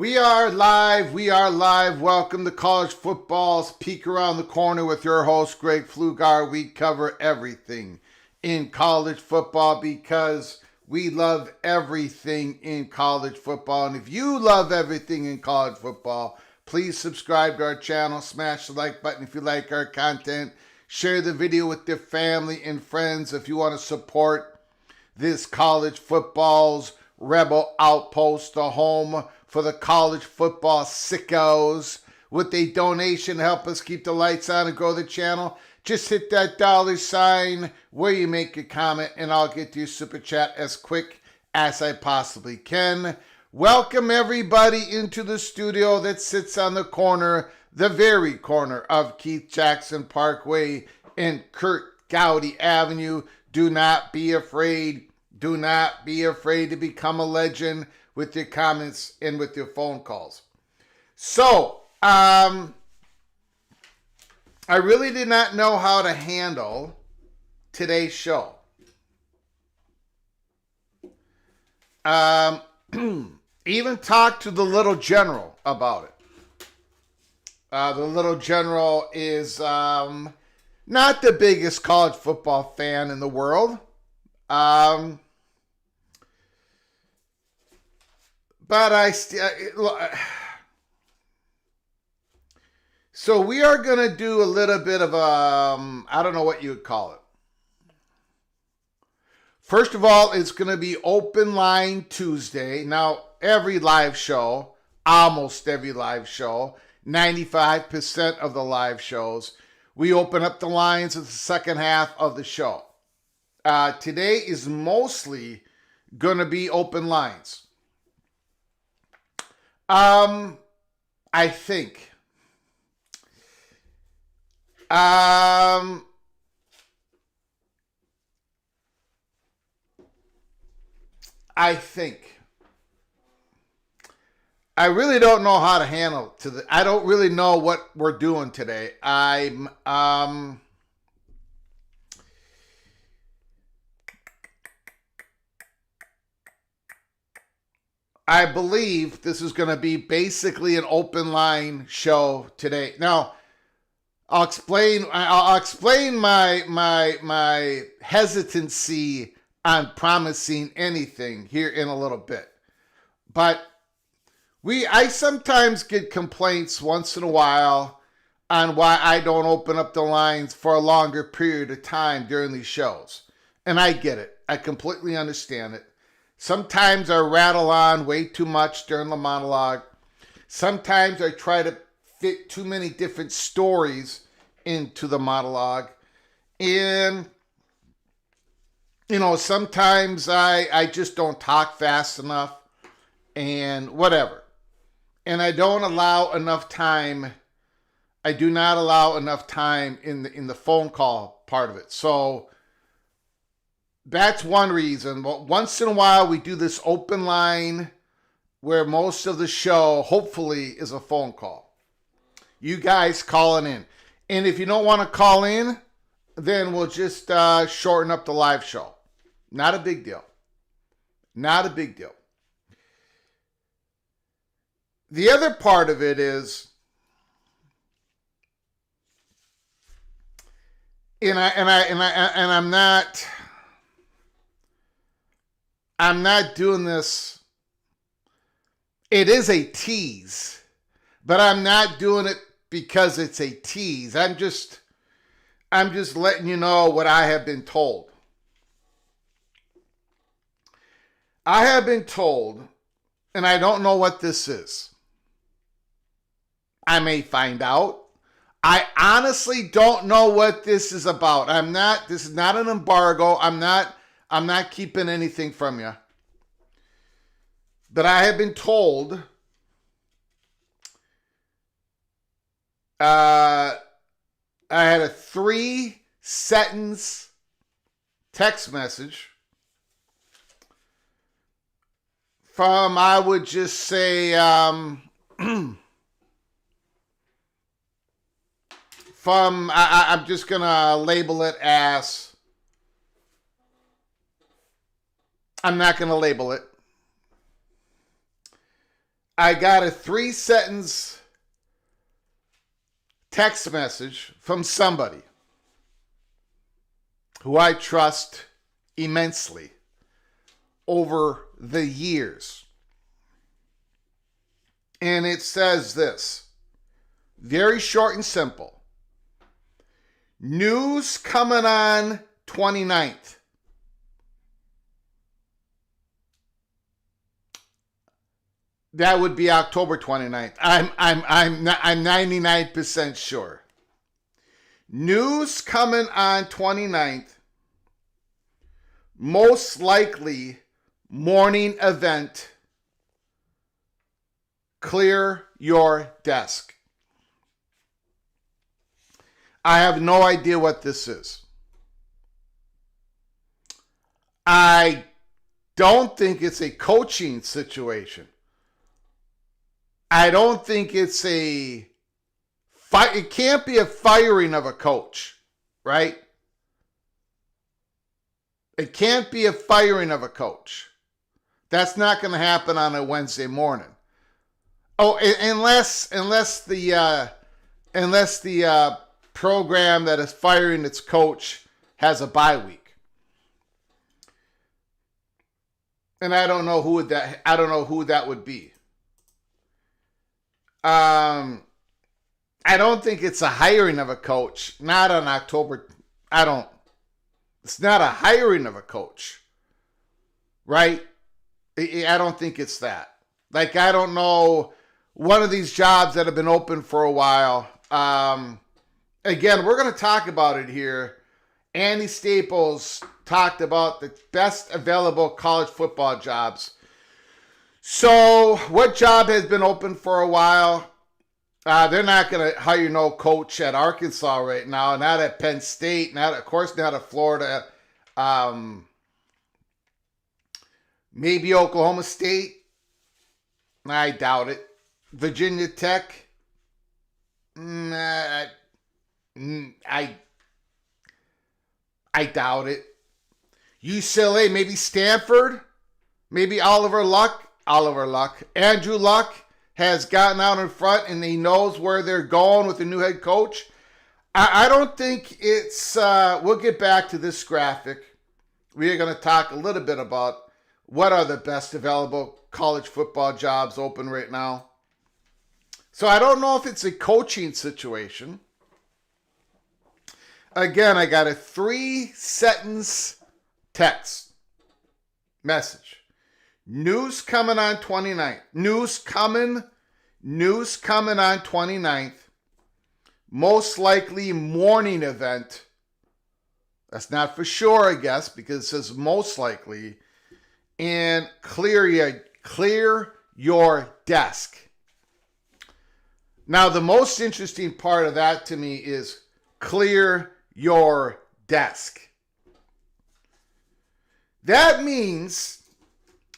We are live. We are live. Welcome to College Football's Peek Around the Corner with your host, Greg Pflugar. We cover everything in college football because we love everything in college football. And if you love everything in college football, please subscribe to our channel. Smash the like button if you like our content. Share the video with your family and friends if you want to support this college football's rebel outpost, the home for the college football sickos. With a donation to help us keep the lights on and grow the channel, just hit that $sign where you make your comment and I'll get to your super chat as quick as I possibly can. Welcome everybody into the studio that sits on the corner, the very corner of Keith Jackson Parkway and Kurt Gowdy Avenue. Do not be afraid. Do not be afraid to become a legend with your comments and with your phone calls. So, I really did not know how to handle today's show. Even talked to the little general about it. The little general is not the biggest college football fan in the world. But I still... So we are going to do a little bit of I don't know what you would call it. First of all, it's going to be Open Line Tuesday. Now, every live show, almost every live show, 95% of the live shows, we open up the lines at the second half of the show. Today is mostly going to be open lines. I think. Um, I think I really don't know how to handle I don't really know what we're doing today. I believe this is going to be basically an open line show today. Now, I'll explain my hesitancy on promising anything here in a little bit. But I sometimes get complaints once in a while on why I don't open up the lines for a longer period of time during these shows. And I get it. I completely understand it. Sometimes I rattle on way too much during the monologue. Sometimes I try to fit too many different stories into the monologue. And, sometimes I just don't talk fast enough and whatever. And I don't allow enough time. I do not allow enough time in the phone call part of it. So that's one reason. But once in a while, we do this open line where most of the show, hopefully, is a phone call. You guys calling in. And if you don't want to call in, then we'll just shorten up the live show. Not a big deal. Not a big deal. The other part of it is, I'm not doing this. It is a tease, but I'm not doing it because it's a tease. I'm just letting you know what I have been told. I have been told, and I don't know what this is. I may find out. I honestly don't know what this is about. This is not an embargo. I'm not keeping anything from you. But I have been told I had a 3-sentence text message from, I would just say, I'm just going to label it as, I'm not going to label it. I got a 3-sentence text message from somebody who I trust immensely over the years. And it says this, very short and simple. News coming on 29th. That would be October 29th. I'm 99% sure. News coming on 29th. Most likely morning event. Clear your desk. I have no idea what this is. I don't think it's a coaching situation. I don't think it's it can't be a firing of a coach, right? It can't be a firing of a coach. That's not going to happen on a Wednesday morning. Oh, unless the program that is firing its coach has a bye week. And I don't know who that would be. I don't think it's a hiring of a coach. Not on October. It's not a hiring of a coach. Right? I don't think it's that. Like, I don't know, one of these jobs that have been open for a while. Again, we're going to talk about it here. Andy Staples talked about the best available college football jobs. So, what job has been open for a while? They're not going to hire no coach at Arkansas right now, not at Penn State, not at Florida. Maybe Oklahoma State. I doubt it. Virginia Tech. I doubt it. UCLA, maybe Stanford, maybe Oliver Luck. Andrew Luck has gotten out in front and he knows where they're going with the new head coach. I don't think it's, we'll get back to this graphic. We are going to talk a little bit about what are the best available college football jobs open right now. So I don't know if it's a coaching situation. Again, I got a 3-sentence text message. News coming on 29th. News coming on 29th. Most likely morning event. That's not for sure, I guess, because it says most likely. And clear your desk. Now, the most interesting part of that to me is clear your desk. That means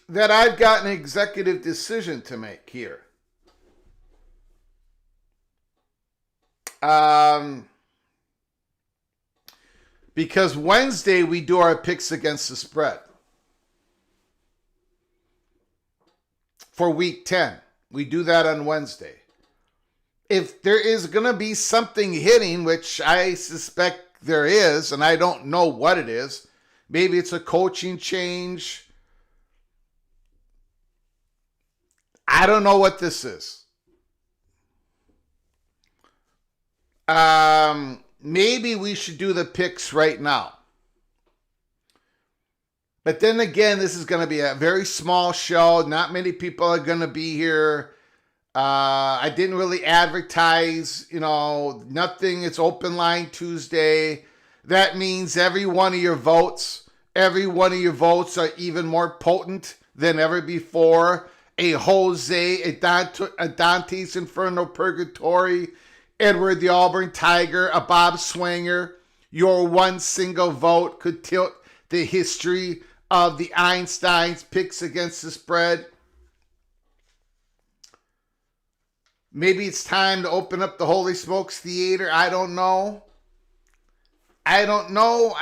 that I've got an executive decision to make here. Because Wednesday we do our picks against the spread. For week 10. We do that on Wednesday. If there is going to be something hitting, which I suspect there is, and I don't know what it is, maybe it's a coaching change. I don't know what this is. Maybe we should do the picks right now. But then again, this is going to be a very small show. Not many people are going to be here. I didn't really advertise, nothing. It's open line Tuesday. That means every one of your votes are even more potent than ever before. A Jose, a Dante's Inferno Purgatory, Edward the Auburn Tiger, a Bob Swanger. Your one single vote could tilt the history of the Einsteins' picks against the spread. Maybe it's time to open up the Holy Smokes Theater. I don't know. I don't know.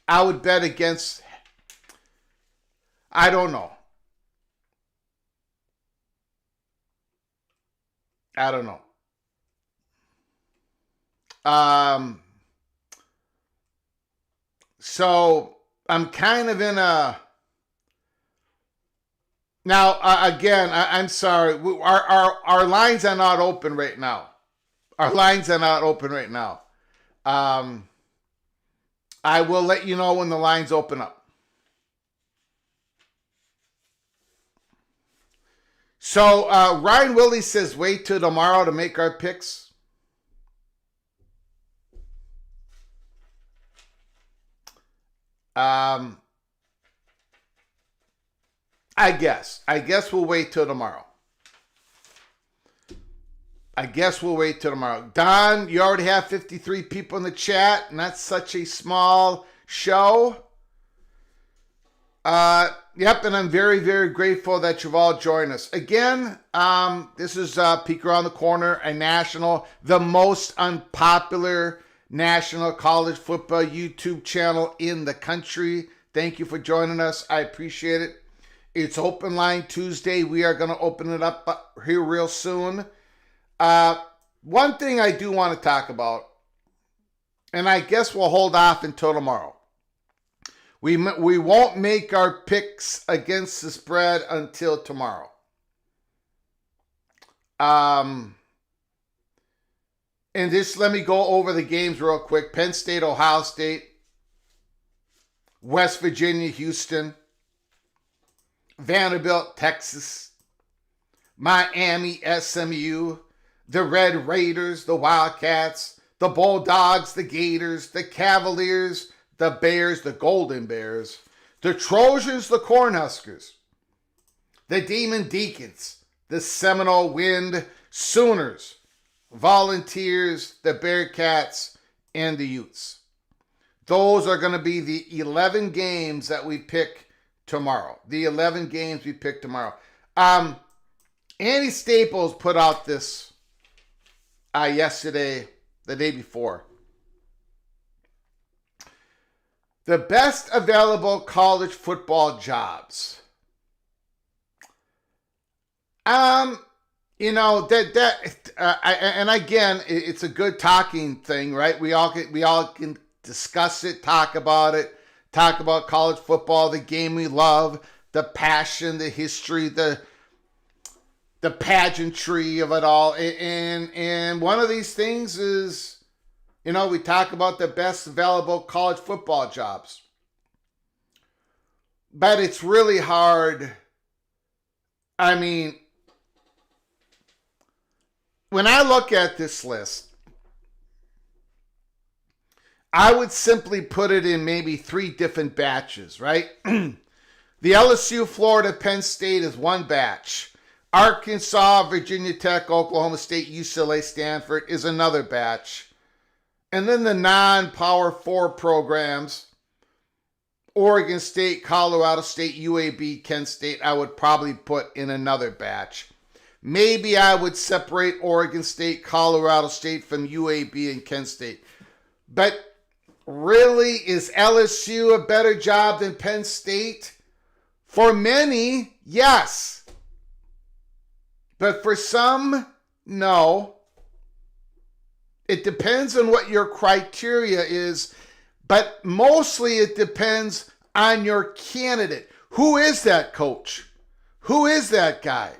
I would bet against. I don't know. So I'm kind of in a. Now, again, I'm sorry. Our lines are not open right now. I will let you know when the lines open up. So, Ryan Willie says, wait till tomorrow to make our picks. I guess we'll wait till tomorrow. Don, you already have 53 people in the chat. Not such a small show. Yep, and I'm very, very grateful that you've all joined us. Again, this is Peek Around the Corner, the most unpopular national college football YouTube channel in the country. Thank you for joining us. I appreciate it. It's Open Line Tuesday. We are going to open it up here real soon. One thing I do want to talk about, and I guess we'll hold off until tomorrow. We won't make our picks against the spread until tomorrow. And just let me go over the games real quick. Penn State, Ohio State, West Virginia, Houston, Vanderbilt, Texas, Miami, SMU, the Red Raiders, the Wildcats, the Bulldogs, the Gators, the Cavaliers, the Bears, the Golden Bears, the Trojans, the Cornhuskers, the Demon Deacons, the Seminole Wind, Sooners, Volunteers, the Bearcats, and the Utes. Those are going to be the 11 games that we pick tomorrow. The 11 games we pick tomorrow. Andy Staples put out this yesterday, the day before. The best available college football jobs. And again, it's a good talking thing, right? We all can discuss it, talk about college football, the game we love, the passion, the history, the pageantry of it all. And one of these things is, we talk about the best available college football jobs. But it's really hard. I mean, when I look at this list, I would simply put it in maybe 3 different batches, right? The LSU, Florida, Penn State is one batch. Arkansas, Virginia Tech, Oklahoma State, UCLA, Stanford is another batch. And then the non-Power 4 programs, Oregon State, Colorado State, UAB, Kent State, I would probably put in another batch. Maybe I would separate Oregon State, Colorado State from UAB and Kent State. But really, is LSU a better job than Penn State? For many, yes. But for some, no. It depends on what your criteria is, but mostly it depends on your candidate. Who is that coach? Who is that guy?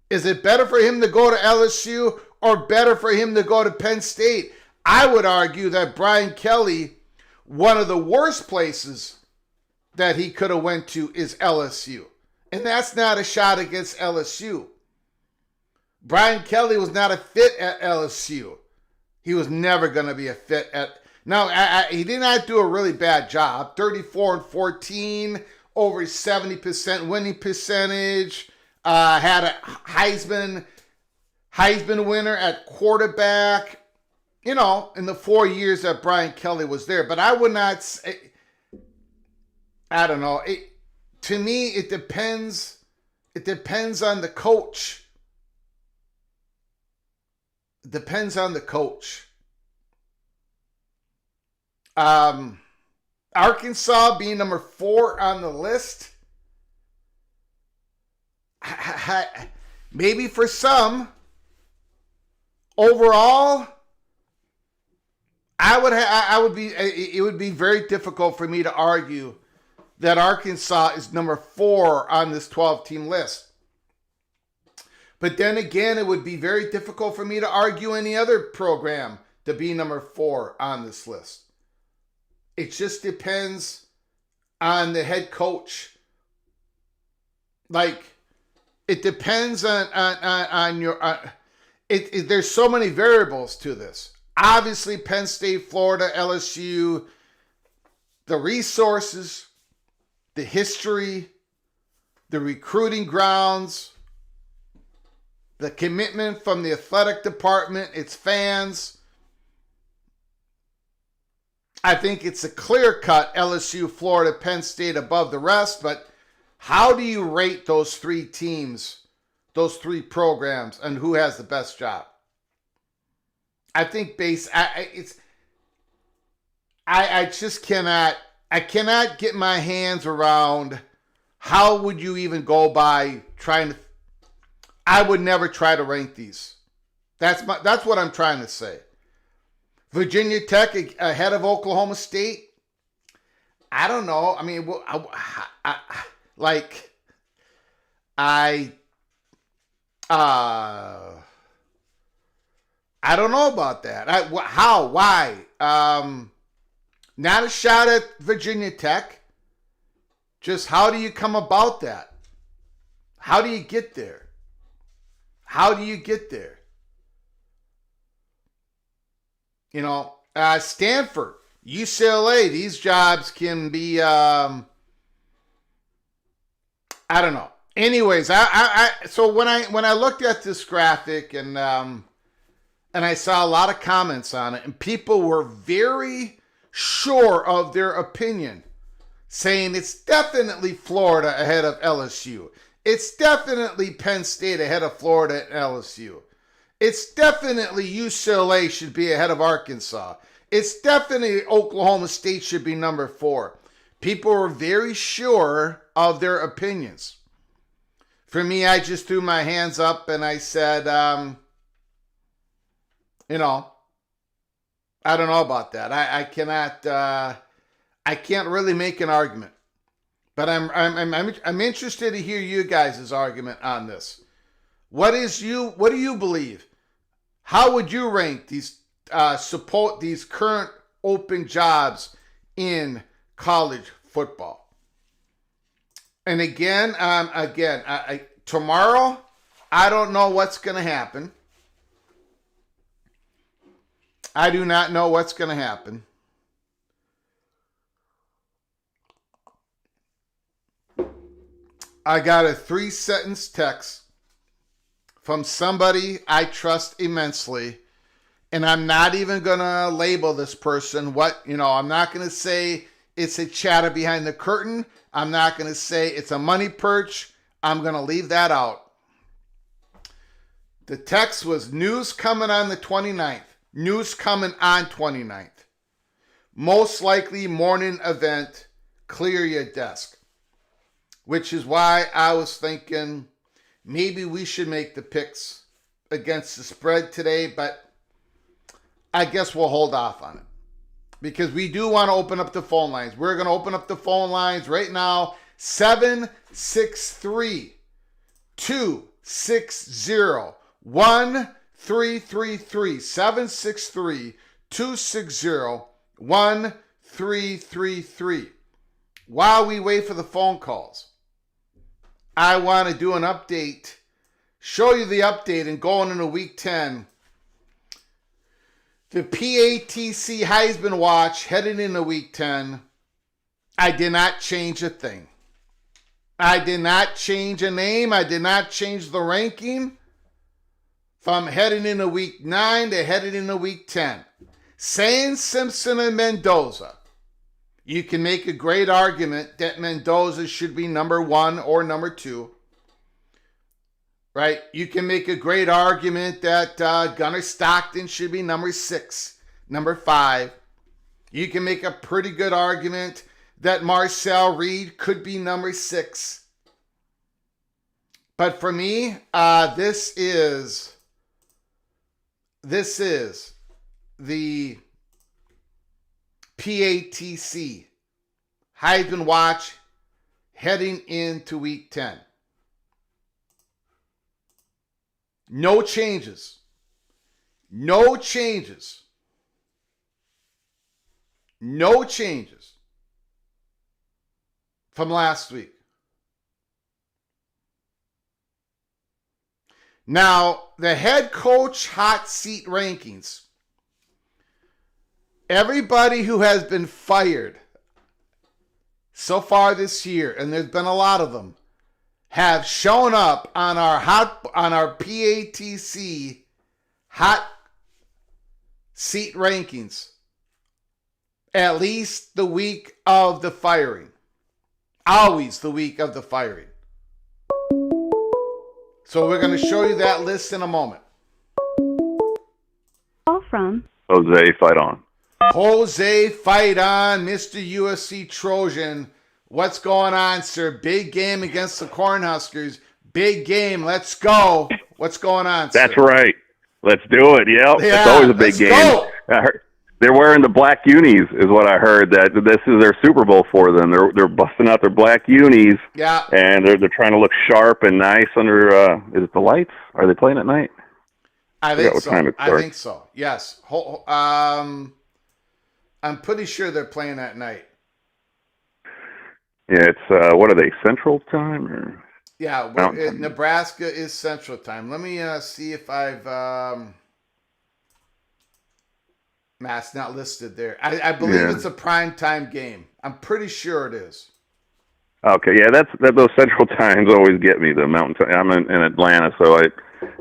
Is it better for him to go to LSU or better for him to go to Penn State? I would argue that Brian Kelly, one of the worst places that he could have went to is LSU. And that's not a shot against LSU. Brian Kelly was not a fit at LSU. He was never going to be a fit at... Now, he did not do a really bad job. 34-14, over 70% winning percentage. Had a Heisman winner at quarterback, in the 4 years that Brian Kelly was there. But I would not say, I don't know. To me, it depends. It depends on the coach. It depends on the coach. Arkansas being number 4 on the list. Maybe for some. Overall, it would be very difficult for me to argue that Arkansas is number 4 on this 12-team list. But then again, it would be very difficult for me to argue any other program to be number 4 on this list. It just depends on the head coach. It depends on your... there's so many variables to this. Obviously, Penn State, Florida, LSU, the resources, the history, the recruiting grounds, the commitment from the athletic department, its fans. I think it's a clear-cut LSU, Florida, Penn State above the rest, but how do you rate those 3 teams, those 3 programs, and who has the best job? I think I just cannot get my hands around how would you even go by trying to. I would never try to rank these. That's what I'm trying to say. Virginia Tech ahead of Oklahoma State. I don't know. I mean, I don't know about that. How? Why? Not a shot at Virginia Tech. Just how do you come about that? How do you get there? How do you get there? Stanford, UCLA, these jobs can be, I don't know. Anyways, so when I looked at this graphic and I saw a lot of comments on it, and people were very sure of their opinion, saying it's definitely Florida ahead of LSU. It's definitely Penn State ahead of Florida and LSU. It's definitely UCLA should be ahead of Arkansas. It's definitely Oklahoma State should be number 4. People were very sure of their opinions. For me, I just threw my hands up and I said, I don't know about that. I cannot. I can't really make an argument, but I'm interested to hear you guys' argument on this. What do you believe? How would you rank these support these current open jobs in college football? And again, tomorrow, I don't know what's going to happen. I do not know what's going to happen. I got a 3-sentence text from somebody I trust immensely, and I'm not even going to label this person I'm not going to say it's a chatter behind the curtain. I'm not going to say it's a money perch. I'm going to leave that out. The text was news coming on the 29th. News coming on 29th. Most likely morning event, clear your desk. Which is why I was thinking maybe we should make the picks against the spread today, but I guess we'll hold off on it. Because we do want to open up the phone lines. We're going to open up the phone lines right now. 763-260-1333. 763-260-1333. While we wait for the phone calls, I want to do an update, show you the update, and going into week 10. The PATC Heisman Watch heading into week 10. I did not change a thing. I did not change a name. I did not change the ranking from heading into week 9 to heading into week 10. Saying Simpson and Mendoza. You can make a great argument that Mendoza should be number 1 or number 2. Right? You can make a great argument that Gunnar Stockton should be number 6, number 5. You can make a pretty good argument that Marcel Reed could be number 6. But for me, this is the PATC Heisman Watch heading into week 10. No changes. No changes. No changes from last week. Now, the head coach hot seat rankings. Everybody who has been fired so far this year, and there's been a lot of them, have shown up on our PATC hot seat rankings at least the week of the firing. Always the week of the firing. So we're going to show you that list in a moment. Call from Jose, fight on. Jose, fight on, Mr. USC Trojan. What's going on, sir? Big game against the Cornhuskers. Big game. Let's go. What's going on, sir? That's right. Let's do it. Yep. Yeah, it's always a big game. Go. I heard they're wearing the black unis, is what I heard. That this is their Super Bowl for them. They're busting out their black unis. Yeah. And they're trying to look sharp and nice under. Is it the lights? Are they playing at night? I think so. I think so. Yes. I'm pretty sure they're playing at night. Yeah, it's what are they? Central time or? Yeah, Nebraska is Central Time. Let me see if I've. It's not listed there. I believe it's a prime time game. I'm pretty sure it is. Okay, yeah, those Central times always get me. The Mountain Time. I'm in Atlanta, so I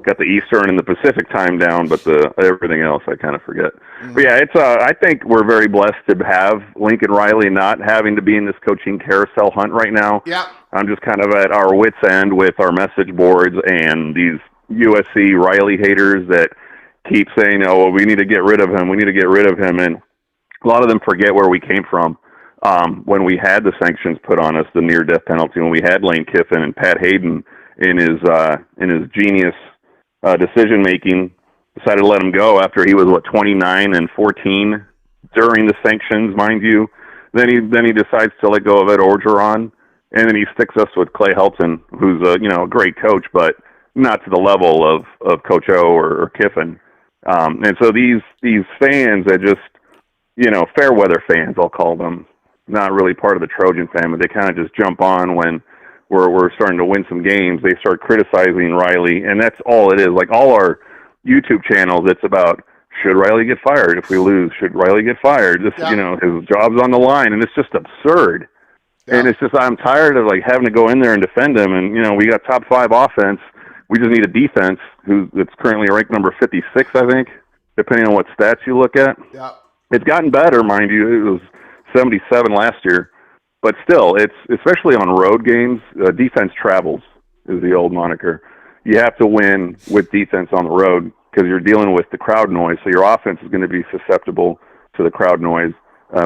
got the Eastern and the Pacific time down, but the everything else I kind of forget. Mm-hmm. But yeah, it's I think we're very blessed to have Lincoln Riley not having to be in this coaching carousel hunt right now. Yeah. I'm just kind of at our wits' end with our message boards and these USC Riley haters that keep saying, "Oh, well, we need to get rid of him. We need to get rid of him," and a lot of them forget where we came from. When we had the sanctions put on us, the near-death penalty, when we had Lane Kiffin and Pat Hayden in his genius decision-making, decided to let him go after he was 29 and 14 during the sanctions, mind you. Then he decides to let go of Ed Orgeron, and then he sticks us with Clay Helton, who's a great coach, but not to the level of Coach O or Kiffin. And so these fans that just fair weather fans, I'll call them, not really part of the Trojan family. They kind of just jump on when we're starting to win some games. They start criticizing Riley, and that's all it is. Like all our YouTube channels, it's about, should Riley get fired if we lose? Should Riley get fired? His job's on the line, and it's just absurd. Yeah. And it's just, I'm tired of having to go in there and defend him. And we got top 5 offense. We just need a defense that's currently ranked number 56, I think, depending on what stats you look at. Yeah. It's gotten better, mind you. It was 77 last year, but still, it's especially on road games. Defense travels is the old moniker. You have to win with defense on the road because you're dealing with the crowd noise. So your offense is going to be susceptible to the crowd noise,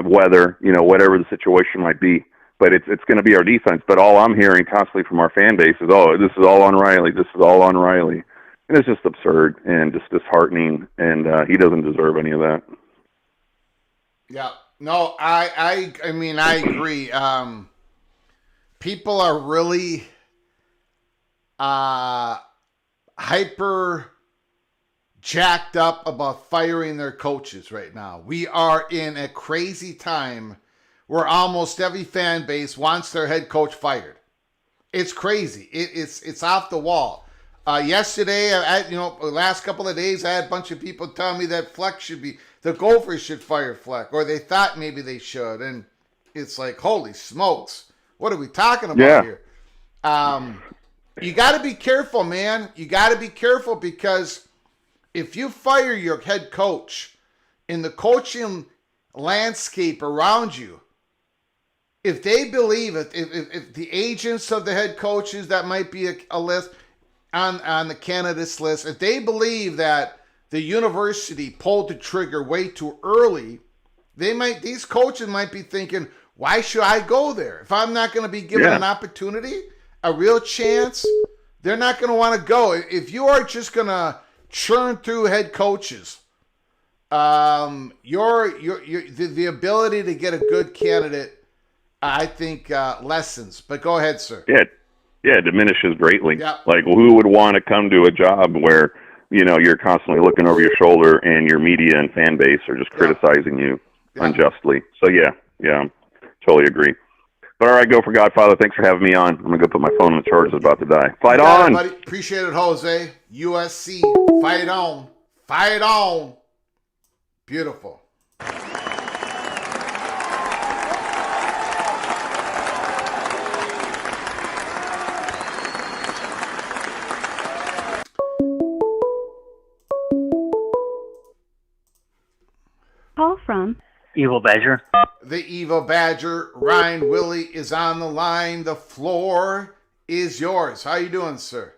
whether whatever the situation might be. But it's going to be our defense. But all I'm hearing constantly from our fan base is, "Oh, this is all on Riley. This is all on Riley," and it's just absurd and just disheartening. And he doesn't deserve any of that. Yeah. No, I mean, I agree. People are really hyper jacked up about firing their coaches right now. We are in a crazy time where almost every fan base wants their head coach fired. It's crazy. It's off the wall. Yesterday, the last couple of days, I had a bunch of people tell me that the Gophers should fire Fleck, or they thought maybe they should. And it's like, holy smokes, what are we talking about here? You got to be careful, man. You got to be careful because if you fire your head coach in the coaching landscape around you, if they believe it, if the agents of the head coaches, that might be a list on the candidates list, if they believe that the university pulled the trigger way too early, these coaches might be thinking, why should I go there? If I'm not going to be given an opportunity, a real chance, they're not going to want to go. If you are just going to churn through head coaches, the ability to get a good candidate, I think, lessens. But go ahead, sir. Yeah, it diminishes greatly. Yeah. Like, who would want to come to a job where you're constantly looking over your shoulder and your media and fan base are just criticizing you unjustly? So yeah, totally agree. But all right, go for Godfather. Thanks for having me on. I'm gonna go put my phone on the charge. It's about to die. Fight on, buddy. Appreciate it, Jose. USC, fight on, fight on. Beautiful. Call from Evil Badger. The Evil Badger, Ryan Willie, is on the line. The floor is yours. How you doing, sir?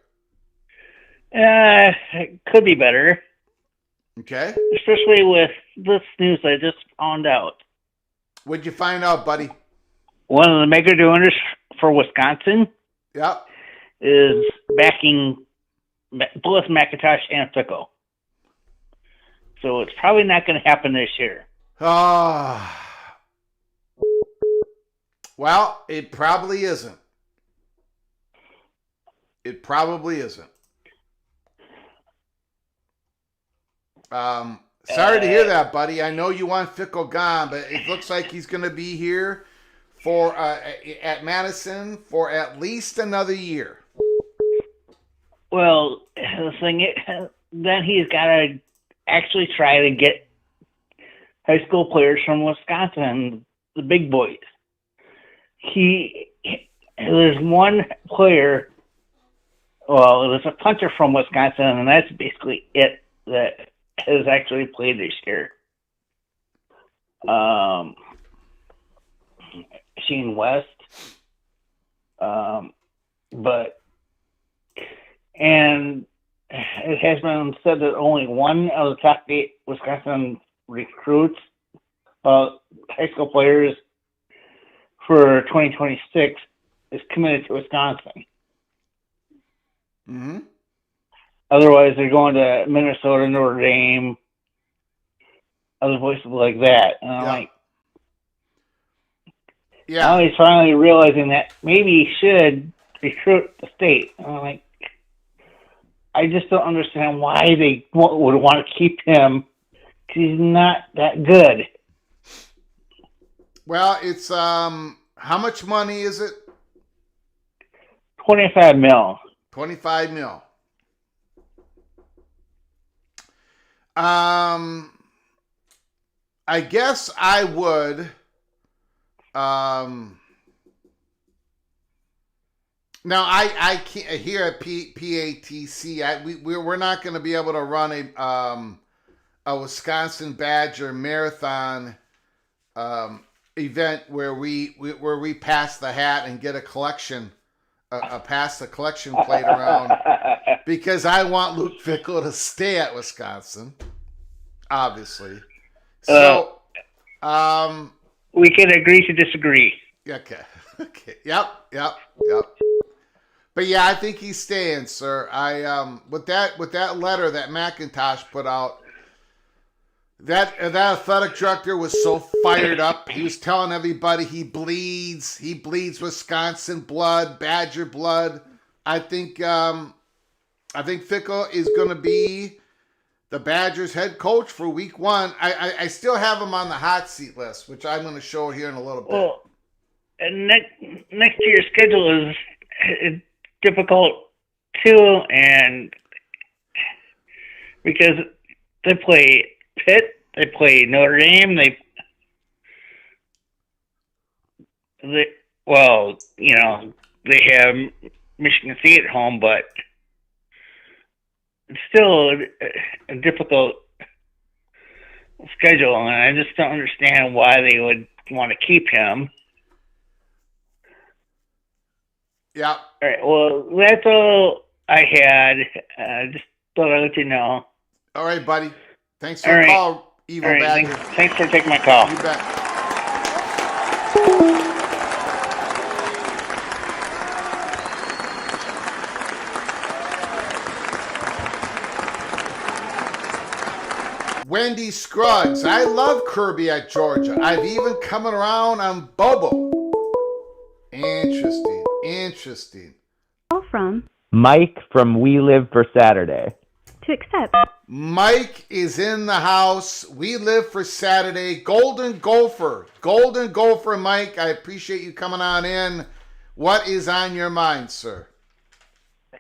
It could be better. Okay. Especially with this news I just found out. What'd you find out, buddy? One of the mega donors for Wisconsin is backing both McIntosh and Fickle. So it's probably not going to happen this year. Well, it probably isn't. It probably isn't. Sorry to hear that, buddy. I know you want Fickle gone, but it looks like he's going to be here for at Madison for at least another year. Well, the thing is, then he's got to actually try to get high school players from Wisconsin, the big boys. there's one player. Well, there's a punter from Wisconsin, and that's basically it that has actually played this year. Shane West. And it has been said that only one of the top 8 Wisconsin recruits, high school players for 2026, is committed to Wisconsin. Mm-hmm. Otherwise, they're going to Minnesota, Notre Dame, other places like that. And I'm like, now he's finally realizing that maybe he should recruit the state. And I'm like, I just don't understand why they would want to keep him, because he's not that good. Well, it's how much money is it? $25 million. 25 mil. I guess I would. Now I can't here at PATC. We're not going to be able to run a Wisconsin Badger marathon event where we pass the hat and get a collection. Pass the collection plate around, because I want Luke Fickell to stay at Wisconsin, obviously. So, we can agree to disagree. Okay. Yep. But yeah, I think he's staying, sir. I with that letter that McIntosh put out, that athletic director was so fired up. He was telling everybody he bleeds Wisconsin blood, Badger blood. I think Fickell is going to be the Badgers head coach for week 1. I still have him on the hot seat list, which I'm going to show here in a little bit. Well, and next year's schedule is difficult too, and because they play Pitt, they play Notre Dame, they have Michigan State at home, but it's still a difficult schedule, and I just don't understand why they would want to keep him. Yeah. All right. Well, that's all I had. Just thought I'd let you know. All right, buddy. Thanks for the call, Evil Badger. Thanks for taking my call. You bet. Wendy Scruggs. I love Kirby at Georgia. I've even coming around on Bobo. Interesting. Call from Mike from We Live for Saturday. To accept. Mike is in the house. We Live for Saturday. Golden Gopher, Mike. I appreciate you coming on in. What is on your mind, sir?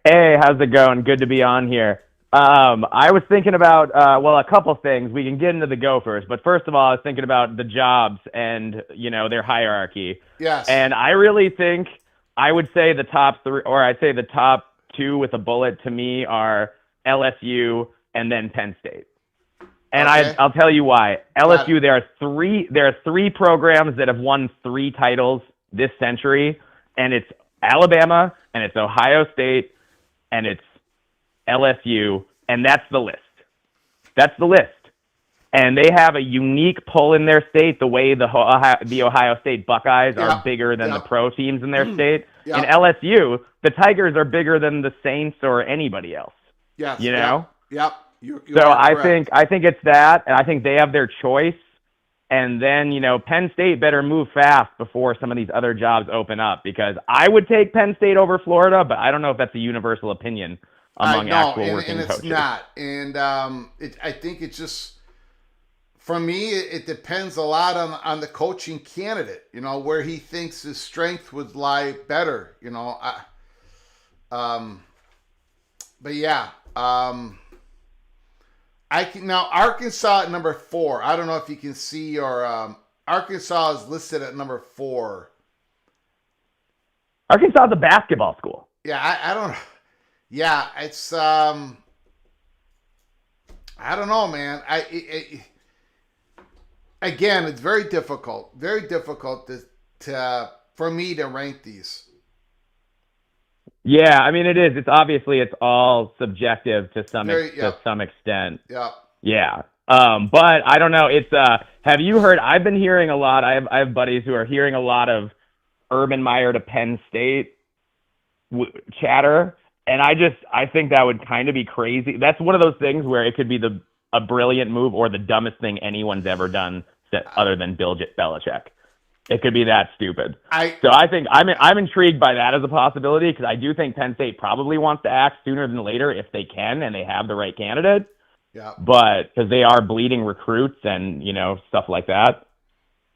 Hey, how's it going? Good to be on here. I was thinking about, a couple things. We can get into the Gophers, but first of all, I was thinking about the jobs and, their hierarchy. Yes. And I really think I would say the top 3, or I'd say the top 2 with a bullet to me are LSU and then Penn State. And okay. I'll tell you why. LSU, there are 3 programs that have won 3 titles this century, and it's Alabama, and it's Ohio State, and it's LSU, and that's the list. And they have a unique pull in their state, the way the Ohio State Buckeyes are bigger than the pro teams in their state. In LSU, the Tigers are bigger than the Saints or anybody else. Yes. You know? Yep. So I think it's that, and I think they have their choice. And then, Penn State better move fast before some of these other jobs open up, because I would take Penn State over Florida, but I don't know if that's a universal opinion among actual working coaches. It's not. And I think it's just, for me, it depends a lot on the coaching candidate, where he thinks his strength would lie better, but yeah. Now Arkansas at number 4. I don't know if you can see your Arkansas is listed at number 4. Arkansas is a basketball school. Yeah, I don't. Yeah, it's I don't know, man. Again, it's very difficult to for me to rank these. Yeah, I mean it is. It's all subjective to some extent. Yeah. Yeah. But I don't know. It's have you heard? I've been hearing a lot. I have buddies who are hearing a lot of Urban Meyer to Penn State chatter, and I think that would kind of be crazy. That's one of those things where it could be a brilliant move or the dumbest thing anyone's ever done other than Bill Belichick. It could be that stupid. So I think I'm intrigued by that as a possibility, because I do think Penn State probably wants to act sooner than later if they can and they have the right candidate. Yeah. But because they are bleeding recruits and stuff like that.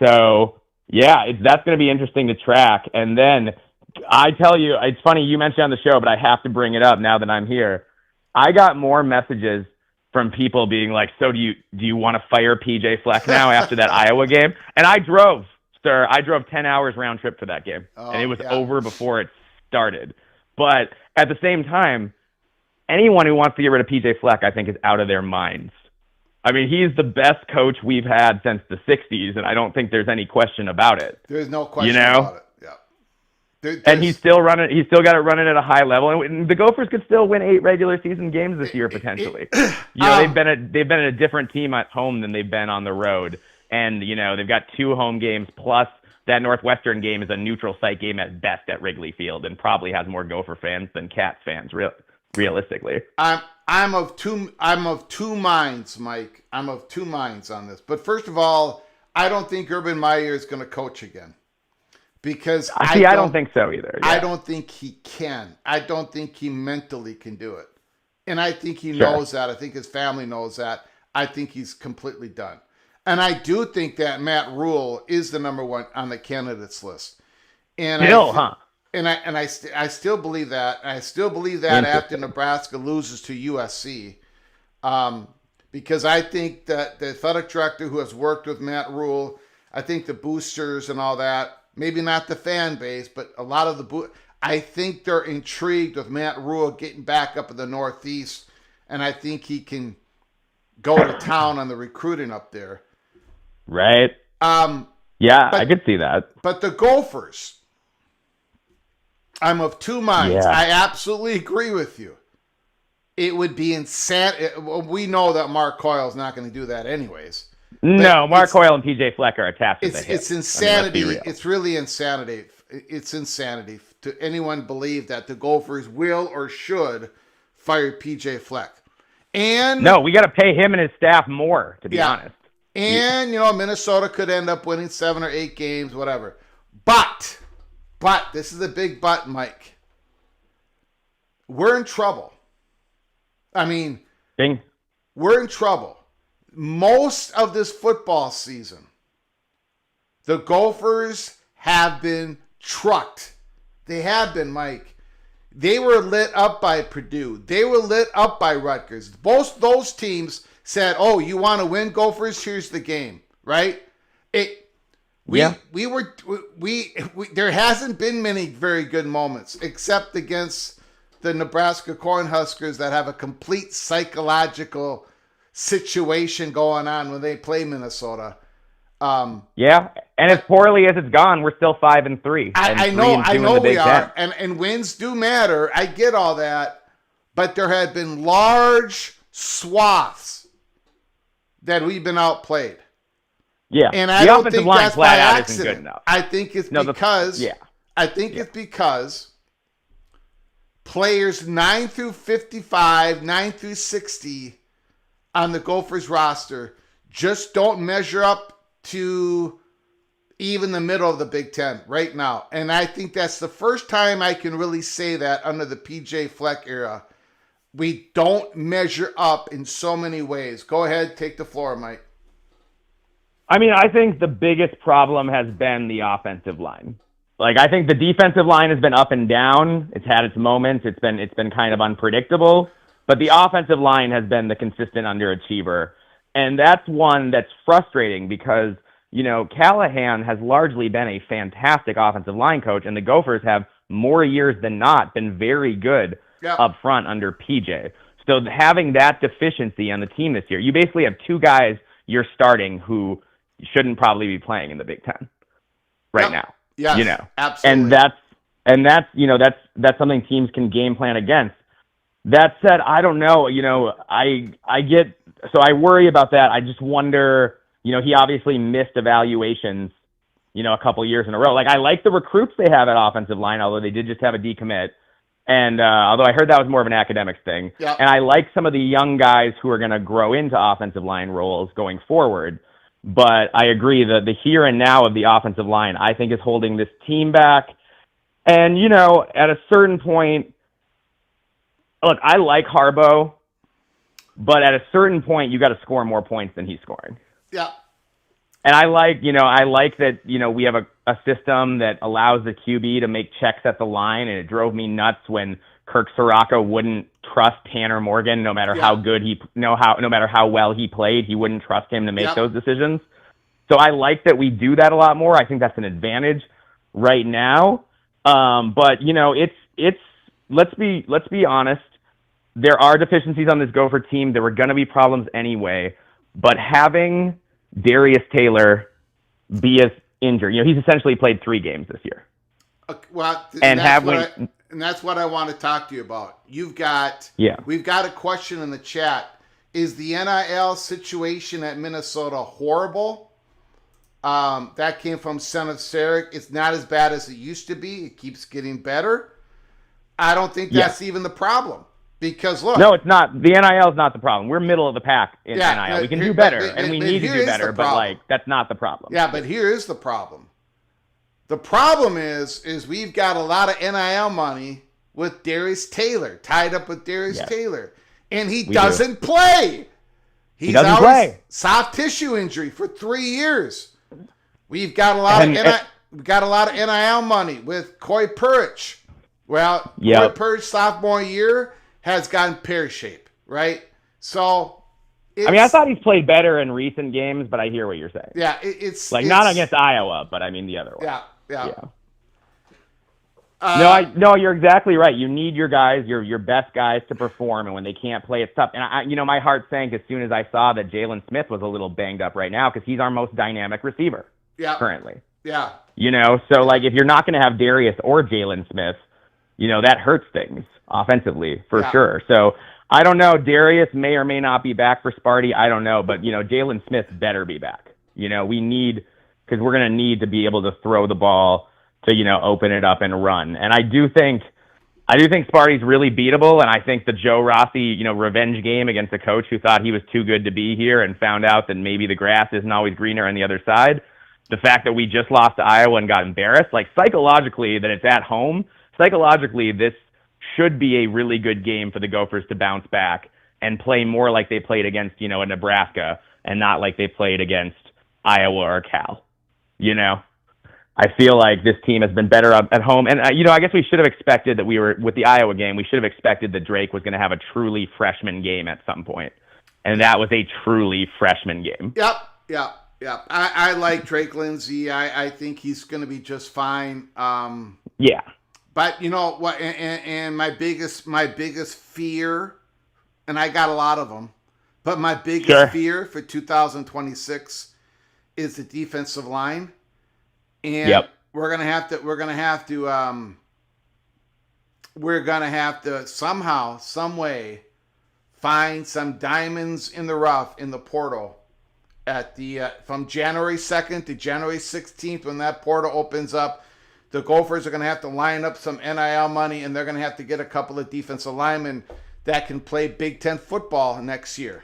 So yeah, that's going to be interesting to track. And then I tell you, it's funny you mentioned on the show, but I have to bring it up now that I'm here. I got more messages from people being like, "So do you want to fire PJ Fleck now after that Iowa game?" And I drove 10 hours round trip for that game, and it was over before it started. But at the same time, anyone who wants to get rid of PJ Fleck, I think, is out of their minds. I mean, he's the best coach we've had since the 60s, and I don't think there's any question about it. There's no question about it. Yeah. And he's still got it running at a high level, and the Gophers could still win 8 regular season games this year potentially. They've been a different team at home than they've been on the road, and they've got 2 home games plus that Northwestern game is a neutral site game at best at Wrigley Field, and probably has more Gopher fans than Cats fans. Realistically, I'm of two minds, Mike. I'm of two minds on this. But first of all, I don't think Urban Meyer is going to coach again, because I don't think so either. Yeah. I don't think he can. I don't think he mentally can do it, and I think he knows that. I think his family knows that. I think he's completely done, and I do think that Matt Rule is the number one on the candidates list. And And I still believe that. I still believe that after Nebraska loses to USC, because I think that the athletic director who has worked with Matt Rule, I think the boosters and all that, maybe not the fan base, but a lot of I think they're intrigued with Matt Rule getting back up in the Northeast, and I think he can go to town on the recruiting up there. Right. I could see that. But the Gophers, I'm of two minds. Yeah. I absolutely agree with you. It would be insane. We know that Mark Coyle's not going to do that anyways. No, Mark Coyle and PJ Fleck are attached. It's insanity. It's really insanity. It's insanity to anyone believe that the Gophers will or should fire PJ Fleck. And no, we got to pay him and his staff more, to be honest. And Minnesota could end up winning 7 or 8 games, whatever. But this is a big but, Mike. We're in trouble. I mean, we're in trouble. Most of this football season, the Gophers have been trucked. They have been, Mike. They were lit up by Purdue. They were lit up by Rutgers. Both those teams said, "Oh, you want to win, Gophers? Here's the game." Right? There hasn't been many very good moments, except against the Nebraska Cornhuskers that have a complete psychological situation going on when they play Minnesota. And as poorly as it's gone, we're still 5-3. I know we are, and wins do matter. I get all that, but there have been large swaths that we've been outplayed. Yeah, and I don't think that's by accident. I think it's it's because players 9 through 55, 9 through 60 on the Gophers roster just don't measure up to even the middle of the Big Ten right now. And I think that's the first time I can really say that under the PJ Fleck era. We don't measure up in so many ways. Go ahead, take the floor, Mike. I mean, I think the biggest problem has been the offensive line. Like, I think the defensive line has been up and down. It's had its moments. It's been kind of unpredictable. But the offensive line has been the consistent underachiever. And that's one that's frustrating because, Callahan has largely been a fantastic offensive line coach, and the Gophers have more years than not, been very good up front under PJ. So having that deficiency on the team this year, you basically have two guys you're starting who shouldn't probably be playing in the Big Ten right now. Yes, absolutely. And that's something teams can game plan against. That said, I don't know. I worry about that. I just wonder. He obviously missed evaluations, a couple years in a row. Like, I like the recruits they have at offensive line, although they did just have a decommit. And although I heard that was more of an academics thing. Yep. And I like some of the young guys who are going to grow into offensive line roles going forward. But I agree that the here and now of the offensive line, I think, is holding this team back. And, at a certain point, look, I like Harbaugh, but at a certain point, you got to score more points than he's scoring. Yeah. And I like that, we have a system that allows the QB to make checks at the line, and it drove me nuts when Kirk Soraka wouldn't trust Tanner Morgan, no matter how good no matter how well he played, he wouldn't trust him to make those decisions. So I like that we do that a lot more. I think that's an advantage right now. But let's be honest. There are deficiencies on this Gopher team. There were going to be problems anyway, but having Darius Taylor be as injured, he's essentially played 3 games this year. Okay, well, and that's what I want to talk to you about. We've got a question in the chat. Is the NIL situation at Minnesota horrible? That came from Son of Sarek. It's not as bad as it used to be. It keeps getting better. I don't think that's even the problem. Because look, no, it's not. The NIL is not the problem. We're middle of the pack in NIL. We can do better, and we need to do better. But that's not the problem. Yeah, but here is the problem. The problem is we've got a lot of NIL money with Darius Taylor, tied up with Darius Taylor, and he doesn't play. He doesn't play. Soft tissue injury for 3 years. We've got a lot of NIL money with Coy Purich. Well, Coy Purich sophomore year has gotten pear-shaped, right? So, I thought he's played better in recent games, but I hear what you're saying. Yeah, it's not against Iowa, but I mean the other one. Yeah. No, you're exactly right. You need your guys, your best guys to perform, and when they can't play, it's tough. And my heart sank as soon as I saw that Jalen Smith was a little banged up right now because he's our most dynamic receiver currently. Yeah. So if you're not going to have Darius or Jalen Smith, that hurts things offensively for sure. So I don't know. Darius may or may not be back for Sparty. I don't know, but Jalen Smith better be back. We need, because we're going to need to be able to throw the ball to open it up and run. And I do think Sparty's really beatable, and I think the Joe Rossi revenge game against a coach who thought he was too good to be here and found out that maybe the grass isn't always greener on the other side. The fact that we just lost to Iowa and got embarrassed, psychologically, that it's at home. Psychologically, this should be a really good game for the Gophers to bounce back and play more like they played against, a Nebraska and not like they played against Iowa or Cal. I feel like this team has been better at home. And, I guess we should have expected that with the Iowa game, we should have expected that Drake was going to have a truly freshman game at some point. And that was a truly freshman game. Yep. I like Drake Lindsay. I think he's going to be just fine. But you know what? And my biggest fear, and I got a lot of them, but my biggest fear for 2026 is the defensive line, and we're gonna have to somehow, some way, find some diamonds in the rough in the portal at from January 2nd to January 16th when that portal opens up. The Gophers are going to have to line up some NIL money, and they're going to have to get a couple of defensive linemen that can play Big Ten football next year.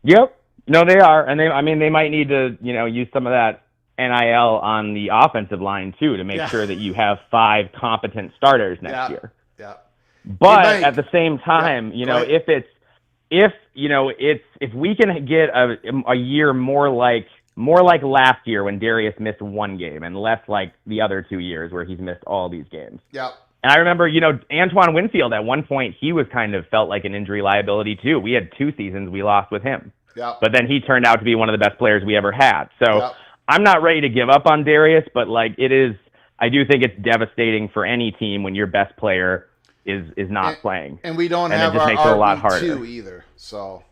Yep. No, they are. And they might need to, use some of that NIL on the offensive line too, to make sure that you have 5 competent starters next year. Yeah. But at the same time, if we can get a year more like last year when Darius missed 1 game and less like the other 2 years where he's missed all these games. Yeah. And I remember, Antoine Winfield at one point, he was kind of felt like an injury liability too. We had 2 seasons we lost with him. Yeah. But then he turned out to be one of the best players we ever had. So I'm not ready to give up on Darius, but I do think it's devastating for any team when your best player is not playing. And we don't have our RB2 either. So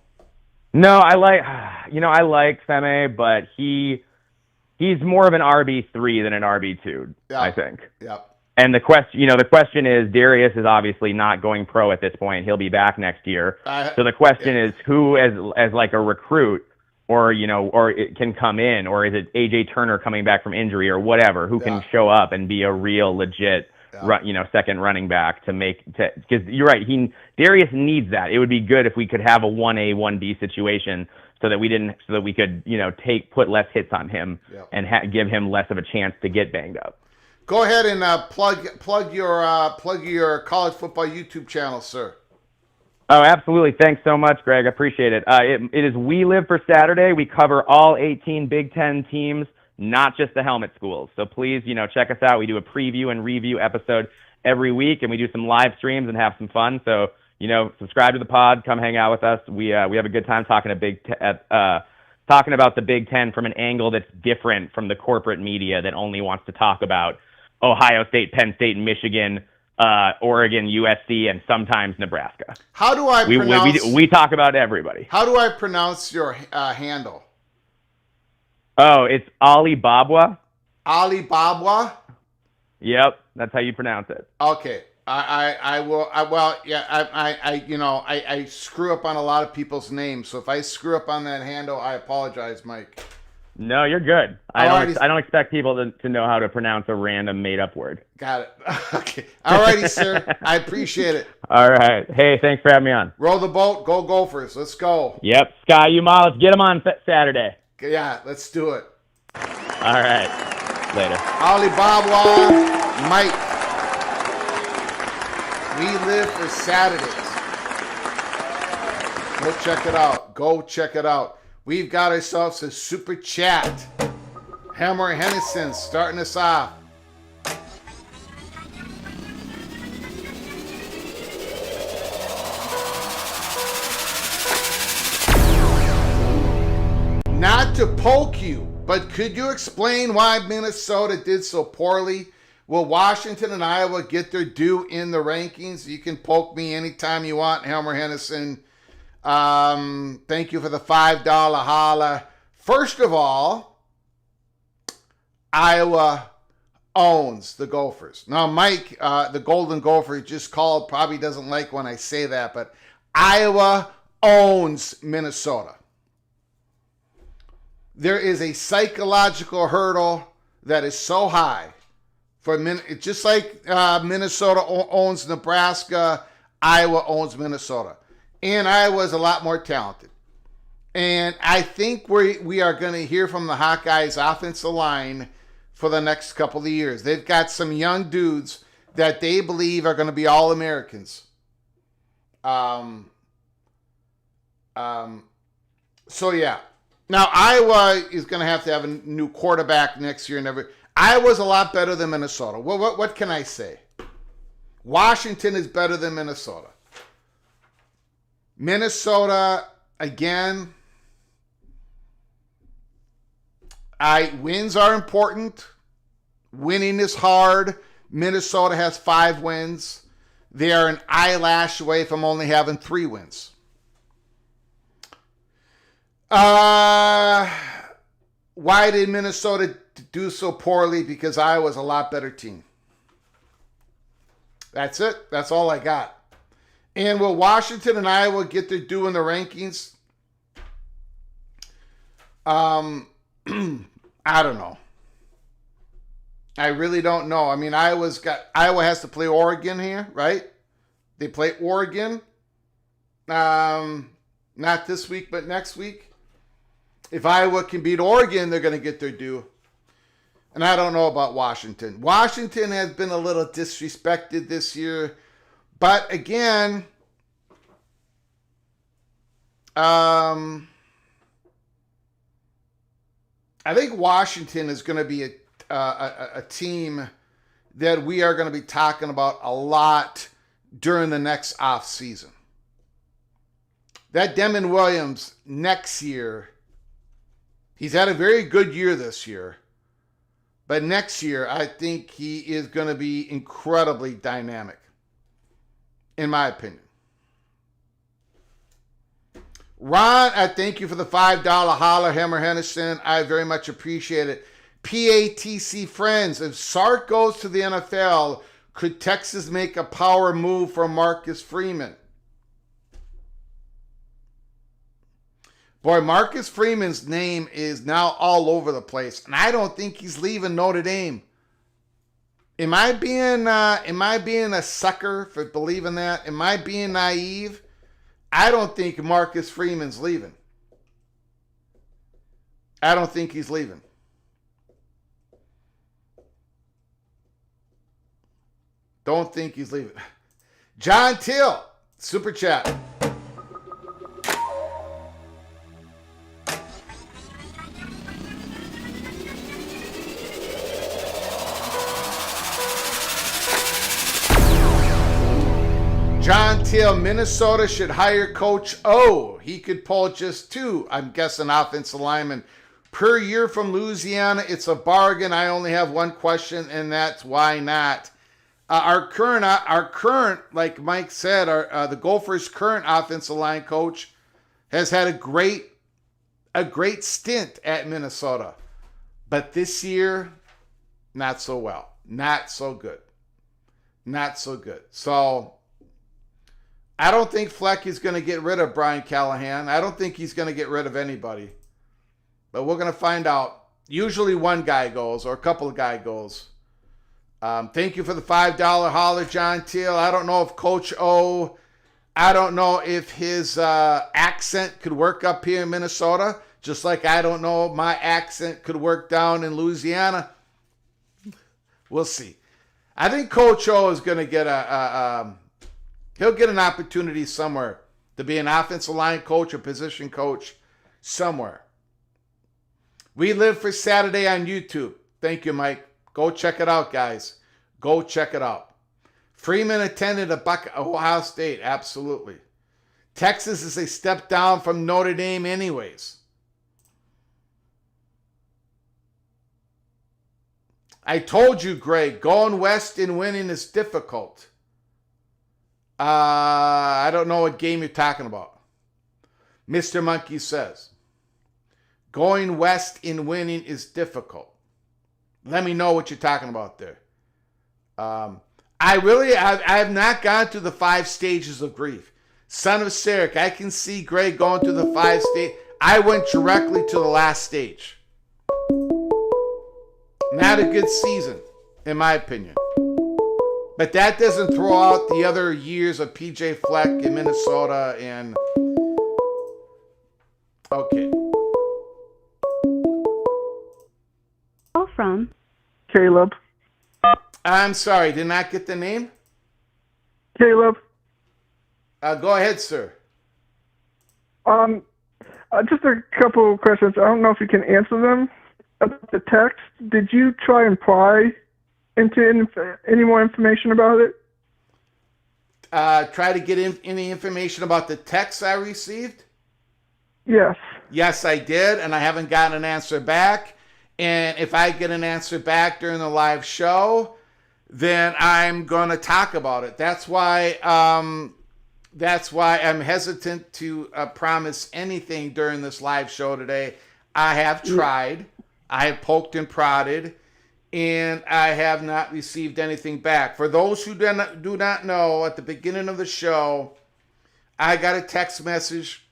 no, I like Femi, but he's more of an RB3 than an RB2, I think. Yep. And the question is, Darius is obviously not going pro at this point. He'll be back next year. So the question is, who as like a recruit, or it can come in, or is it AJ Turner coming back from injury or whatever, who can show up and be a real legit, second running back because you're right. Darius needs that. It would be good if we could have a 1A, 1B situation so that we could, put less hits on him and give him less of a chance to get banged up. Go ahead and plug your college football YouTube channel, sir. Oh, absolutely. Thanks so much, Greg. I appreciate it. It is We Live for Saturday. We cover all 18 Big Ten teams, not just the helmet schools. So please, check us out. We do a preview and review episode every week, and we do some live streams and have some fun. So, subscribe to the pod. Come hang out with us. We have a good time talking talking about the Big Ten from an angle that's different from the corporate media that only wants to talk about Ohio State, Penn State, and Michigan, Oregon, USC, and sometimes Nebraska. How do I pronounce... We talk about everybody. How do I pronounce your handle? Oh, it's Alibaba. Alibaba? Yep, that's how you pronounce it. Okay. I screw up on a lot of people's names, so if I screw up on that handle, I apologize, Mike. No, you're good. I don't expect people to know how to pronounce a random made-up word. Got it. Okay. All righty, sir. I appreciate it. All right. Hey, thanks for having me on. Roll the boat. Go Gophers. Let's go. Yep. Sky Uma, let's get them on Saturday. Yeah, let's do it. All right. Later. Alibaba, Mike. We Live for Saturdays. Go check it out. We've got ourselves a super chat. Hammer Hennison starting us off. Not to poke you, but could you explain why Minnesota did so poorly? Will Washington and Iowa get their due in the rankings? You can poke me anytime you want, Hammer Hennison. Thank you for the $5 holla. First of all, Iowa owns the Gophers. Now, Mike, the Golden Gopher just called, probably doesn't like when I say that, but Iowa owns Minnesota. There is a psychological hurdle that is so high for just like Minnesota owns Nebraska, Iowa owns Minnesota. And Iowa's a lot more talented. And I think we are going to hear from the Hawkeyes offensive line for the next couple of years. They've got some young dudes that they believe are going to be All-Americans. So, yeah. Now, Iowa is going to have a new quarterback next year. And Iowa's a lot better than Minnesota. What can I say? Washington is better than Minnesota. Minnesota, again, wins are important. Winning is hard. Minnesota has 5 wins. They are an eyelash away from only having 3 wins. Why did Minnesota do so poorly? Because Iowa's a lot better team. That's it. That's all I got. And will Washington and Iowa get their due in the rankings? I don't know. I really don't know. I mean, Iowa has to play Oregon here, right? They play Oregon. Not this week, but next week. If Iowa can beat Oregon, they're going to get their due. And I don't know about Washington. Washington has been a little disrespected this year. But again, I think Washington is going to be a team that we are going to be talking about a lot during the next off season. That Demon Williams next year, he's had a very good year this year. But next year, I think he is going to be incredibly dynamic, in my opinion. Ron, I thank you for the $5 holler, Hammer Henderson. I very much appreciate it. PATC friends, if Sark goes to the NFL, could Texas make a power move for Marcus Freeman? Boy, Marcus Freeman's name is now all over the place, and I don't think he's leaving Notre Dame. Am I being a sucker for believing that? Am I being naive? I don't think Marcus Freeman's leaving. I don't think he's leaving. Don't think he's leaving. John Till, super chat. John Till, Minnesota should hire Coach O. He could pull just 2, I'm guessing, offensive linemen per year from Louisiana. It's a bargain. I only have one question, and that's why not? Our current, like Mike said, the Gophers' current offensive line coach has had a great stint at Minnesota, but this year, not so well, not so good. So I don't think Fleck is going to get rid of Brian Callahan. I don't think he's going to get rid of anybody, but we're going to find out. Usually one guy goes or a couple of guys goes. Thank you for the $5 holler, John Teal. I don't know if Coach O, I don't know if his accent could work up here in Minnesota, just like I don't know if my accent could work down in Louisiana. We'll see. I think Coach O is going to get he'll get an opportunity somewhere to be an offensive line coach or position coach somewhere. We live for Saturday on YouTube. Thank you, Mike. Go check it out, guys. Go check it out. Freeman attended Ohio State. Absolutely. Texas is a step down from Notre Dame anyways. I told you, Greg, going west and winning is difficult. I don't know what game you're talking about. Mr. Monkey says, going west and winning is difficult. Let me know what you're talking about there. I have not gone through the 5 stages of grief. Son of Sarek, I can see Greg going through the 5 stages. I went directly to the last stage. Not a good season, in my opinion. But that doesn't throw out the other years of PJ Fleck in Minnesota and... Okay. Call from Caleb. I'm sorry, did not get the name? Caleb. Go ahead, sir. Just a couple of questions. I don't know if you can answer them. About the text, did you try and pry into any more information about it? Try to get any information about the text I received? Yes. Yes, I did, and I haven't gotten an answer back. And if I get an answer back during the live show, then I'm going to talk about it. That's why I'm hesitant to promise anything during this live show today. I have tried. I have poked and prodded, and I have not received anything back. For those who do not know, at the beginning of the show, I got a text message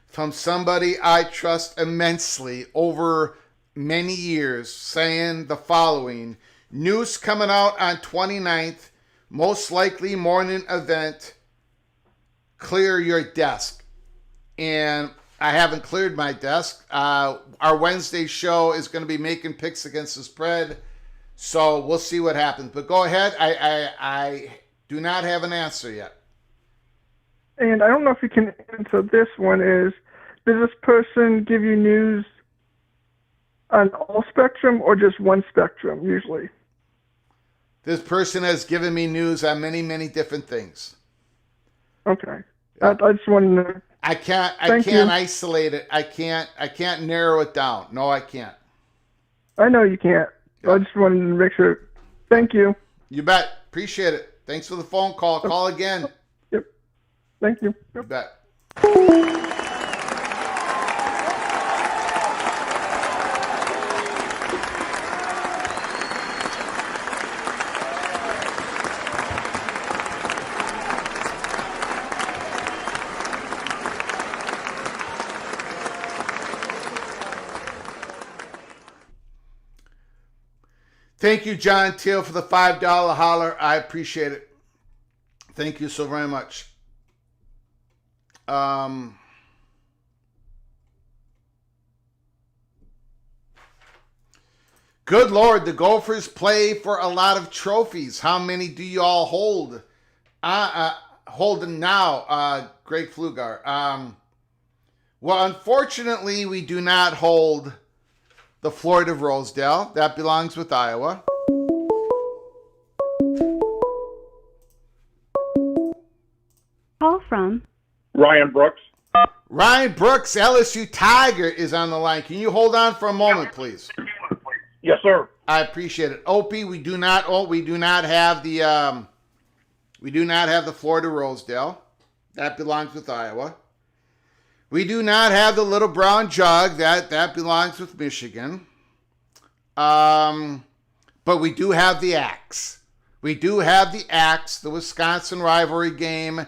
from somebody I trust immensely over many years saying the following: news coming out on 29th, most likely morning event, clear your desk. And I haven't cleared my desk. Our Wednesday show is going to be making picks against the spread, so we'll see what happens. But go ahead. I do not have an answer yet. And I don't know if you can answer this one. Does this person give you news on all spectrum or just one spectrum usually? This person has given me news on many, many different things. Okay. I just wanted to know. I can't Thank you. isolate it. I can't narrow it down. No, I can't. I know you can't. Yeah. I just wanted to make sure. Thank you. You bet. Appreciate it. Thanks for the phone call. Call again. Yep. Thank you. You bet. Thank you, John Teal, for the $5 holler. I appreciate it. Thank you so very much. Good Lord, the Gophers play for a lot of trophies. How many do you all hold? Holding now, Greg Flugar. Well, unfortunately, we do not hold the Floyd of Rosedale. That belongs with Iowa. Call from Ryan Brooks. Ryan Brooks, LSU Tiger, is on the line. Can you hold on for a moment, please? Yes, sir. I appreciate it. Opie, we do not have the Florida Rosedale. That belongs with Iowa. We do not have the Little Brown Jug. That belongs with Michigan. But we do have the Axe. We do have the Axe, the Wisconsin rivalry game,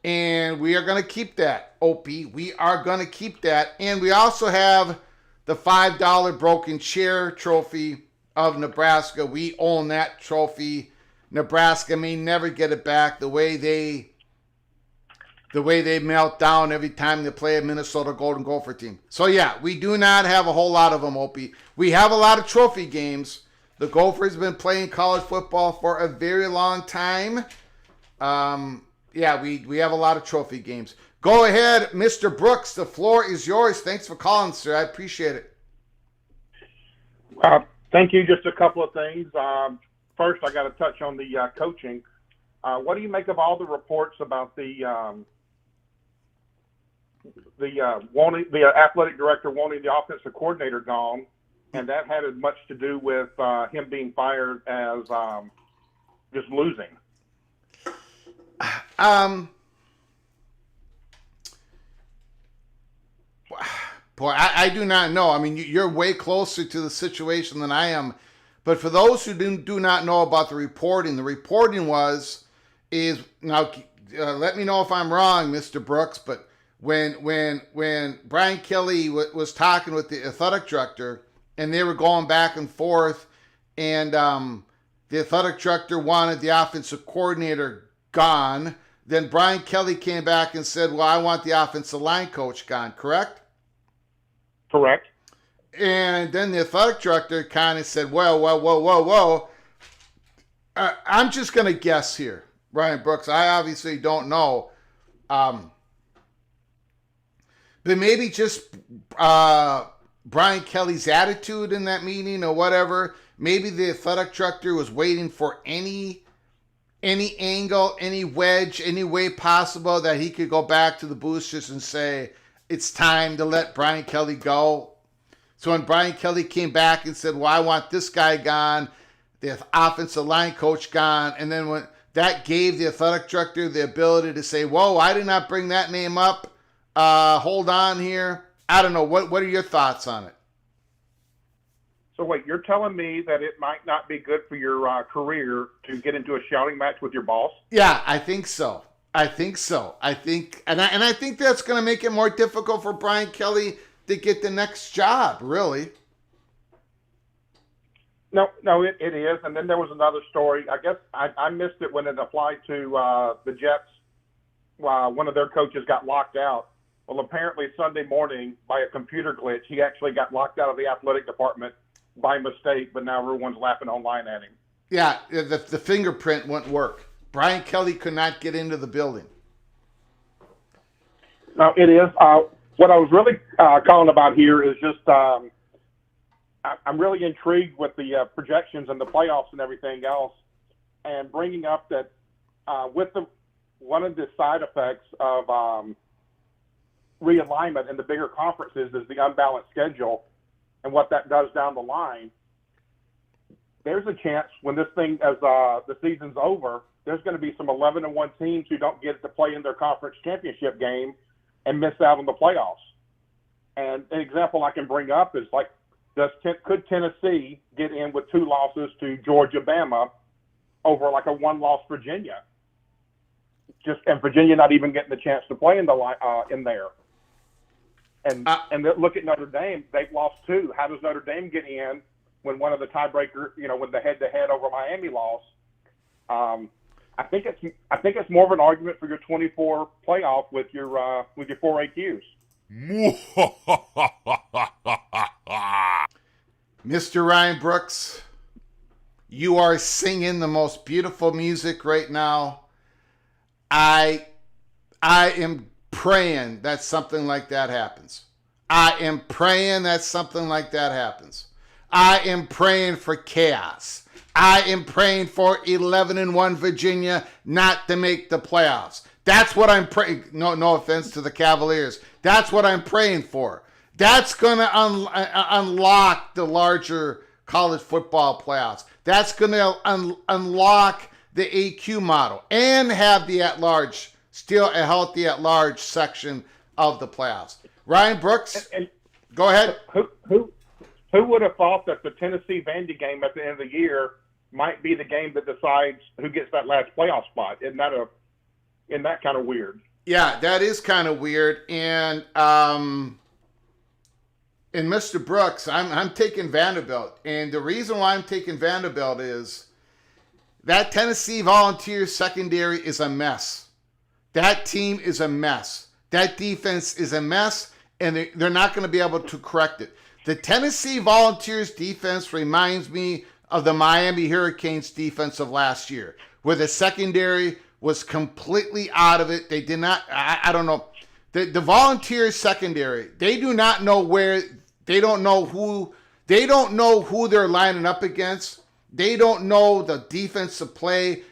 and we are going to keep that, Opie. We are going to keep that. And we also have the $5 Broken Chair Trophy of Nebraska. We own that trophy. Nebraska may never get it back. The way they melt down every time they play a Minnesota Golden Gopher team. So yeah, we do not have a whole lot of them, Opie. We have a lot of trophy games. The Gophers have been playing college football for a very long time. Yeah, we have a lot of trophy games. Go ahead, Mr. Brooks. The floor is yours. Thanks for calling, sir. I appreciate it. Thank you. Just a couple of things. First, I got to touch on the coaching. What do you make of all the reports about the athletic director wanting the offensive coordinator gone, and that had as much to do with him being fired as just losing? Boy, I do not know. I mean, you're way closer to the situation than I am. But for those who do not know about the reporting is now. Let me know if I'm wrong, Mr. Brooks. But when Brian Kelly was talking with the athletic director, and they were going back and forth, and the athletic director wanted the offensive coordinator gone. Then Brian Kelly came back and said, well, I want the offensive line coach gone, correct? Correct. And then the athletic director kind of said, whoa. I'm just going to guess here, Ryan Brooks. I obviously don't know. But maybe just Brian Kelly's attitude in that meeting or whatever. Maybe the athletic director was waiting for any angle, any wedge, any way possible that he could go back to the boosters and say, it's time to let Brian Kelly go. So when Brian Kelly came back and said, well, I want this guy gone, the offensive line coach gone, and then when that gave the athletic director the ability to say, whoa, I did not bring that name up. Hold on here. I don't know. What are your thoughts on it? So wait, you're telling me that it might not be good for your career to get into a shouting match with your boss? Yeah, I think so. I think that's going to make it more difficult for Brian Kelly to get the next job, really. No, it is. And then there was another story. I guess I missed it when it applied to the Jets. One of their coaches got locked out. Well, apparently Sunday morning, by a computer glitch, he actually got locked out of the athletic department by mistake, but now everyone's laughing online at him. Yeah, the fingerprint wouldn't work. Brian Kelly could not get into the building. No, it is. What I was really calling about here is just I'm really intrigued with the projections and the playoffs and everything else, and bringing up that with one of the side effects of realignment in the bigger conferences is the unbalanced schedule. and what that does down the line, there's a chance when this thing, as the season's over, there's going to be some 11-1 teams who don't get to play in their conference championship game and miss out on the playoffs. And an example I can bring up is like, could Tennessee get in with 2 losses to Georgia, Bama over like a 1-loss Virginia? And Virginia not even getting the chance to play in there. And look at Notre Dame; they've lost 2. How does Notre Dame get in when one of the tiebreaker, when the head-to-head over Miami lost? I think it's more of an argument for your 24 playoff with your 4 AQs. Mr. Ryan Brooks, you are singing the most beautiful music right now. I am praying that something like that happens. I am praying that something like that happens. I am praying for chaos. I am praying for 11-1 Virginia not to make the playoffs. That's what I'm praying. No offense to the Cavaliers. That's what I'm praying for. That's going to unlock the larger college football playoffs. That's going to unlock the AQ model and have the at-large, still a healthy at-large section of the playoffs. Ryan Brooks, go ahead. Who would have thought that the Tennessee-Vandy game at the end of the year might be the game that decides who gets that last playoff spot? Isn't that kind of weird? Yeah, that is kind of weird. And Mr. Brooks, I'm taking Vanderbilt. And the reason why I'm taking Vanderbilt is that Tennessee Volunteers secondary is a mess. That team is a mess. That defense is a mess, and they're not going to be able to correct it. The Tennessee Volunteers defense reminds me of the Miami Hurricanes defense of last year, where the secondary was completely out of it. They did not, I don't know. The Volunteers secondary, they do not know where, they don't know who they're lining up against. They don't know the defensive play.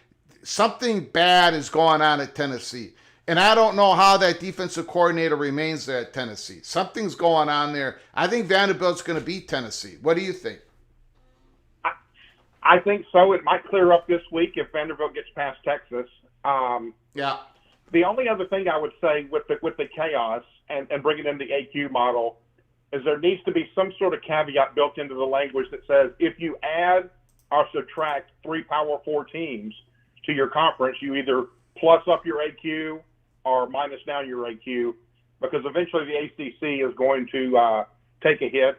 Something bad is going on at Tennessee. And I don't know how that defensive coordinator remains there at Tennessee. Something's going on there. I think Vanderbilt's going to beat Tennessee. What do you think? I think so. It might clear up this week if Vanderbilt gets past Texas. Yeah. The only other thing I would say with the chaos and bringing in the AQ model is there needs to be some sort of caveat built into the language that says if you add or subtract 3 Power 4 teams to your conference, you either plus up your AQ or minus down your AQ, because eventually the ACC is going to take a hit.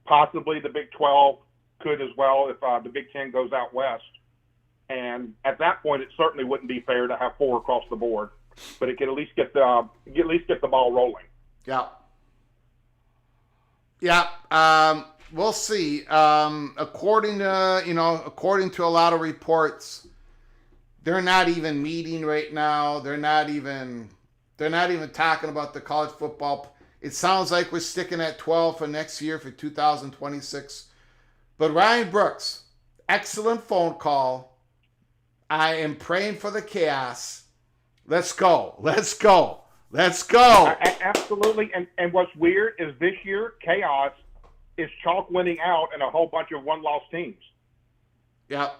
Possibly the Big 12 could as well if the Big 10 goes out west. And at that point, it certainly wouldn't be fair to have 4 across the board, but it could at least get the ball rolling. Yeah. Yeah. We'll see. According to a lot of reports, they're not even meeting right now. They're not even talking about the college football. It sounds like we're sticking at 12 for next year for 2026. But Ryan Brooks, excellent phone call. I am praying for the chaos. Let's go. Absolutely. And what's weird is this year, chaos is chalk winning out and a whole bunch of 1-loss teams. Yeah.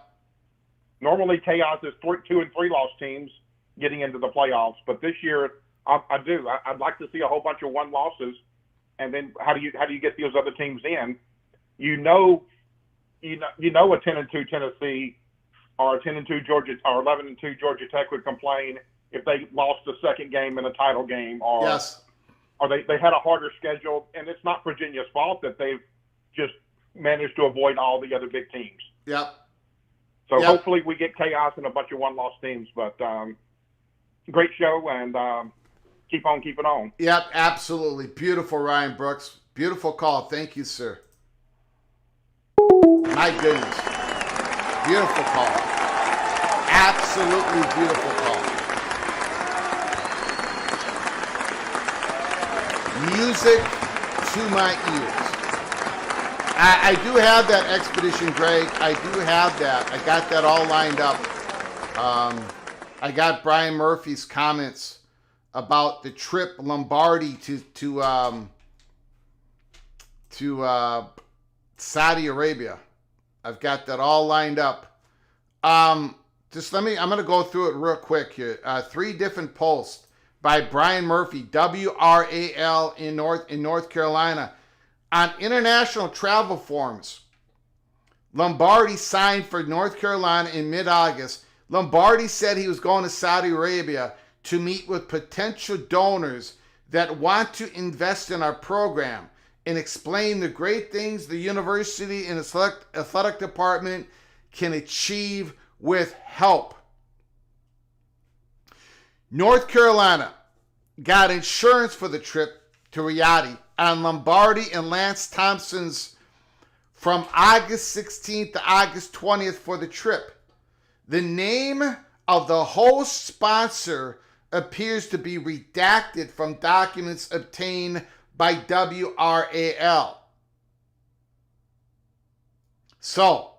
Normally, chaos is 2 and 3 loss teams getting into the playoffs, but this year, I'd like to see a whole bunch of 1 losses, and then how do you get those other teams in? You know, a 10-2 Tennessee or a 10-2 Georgia or 11-2 Georgia Tech would complain if they lost the second game in a title game, or yes, or they had a harder schedule, and it's not Virginia's fault that they've just managed to avoid all the other big teams. Yep. So hopefully we get chaos and a bunch of 1-loss teams. But great show, and keep on keeping on. Yep, absolutely. Beautiful, Ryan Brooks. Beautiful call. Thank you, sir. My goodness. Beautiful call. Absolutely beautiful call. Music to my ears. I do have that Expedition Greg. I do have that. I got that all lined up. I got Brian Murphy's comments about the trip Lombardi to to Saudi Arabia. I've got that all lined up. I'm going to go through it real quick here. 3 different posts by Brian Murphy, WRAL in North Carolina. On international travel forms, Lombardi signed for North Carolina in mid-August. Lombardi said he was going to Saudi Arabia to meet with potential donors that want to invest in our program and explain the great things the university and its athletic department can achieve with help. North Carolina got insurance for the trip to Riyadh on Lombardi and Lance Thompson's from August 16th to August 20th for the trip. The name of the host sponsor appears to be redacted from documents obtained by WRAL. So,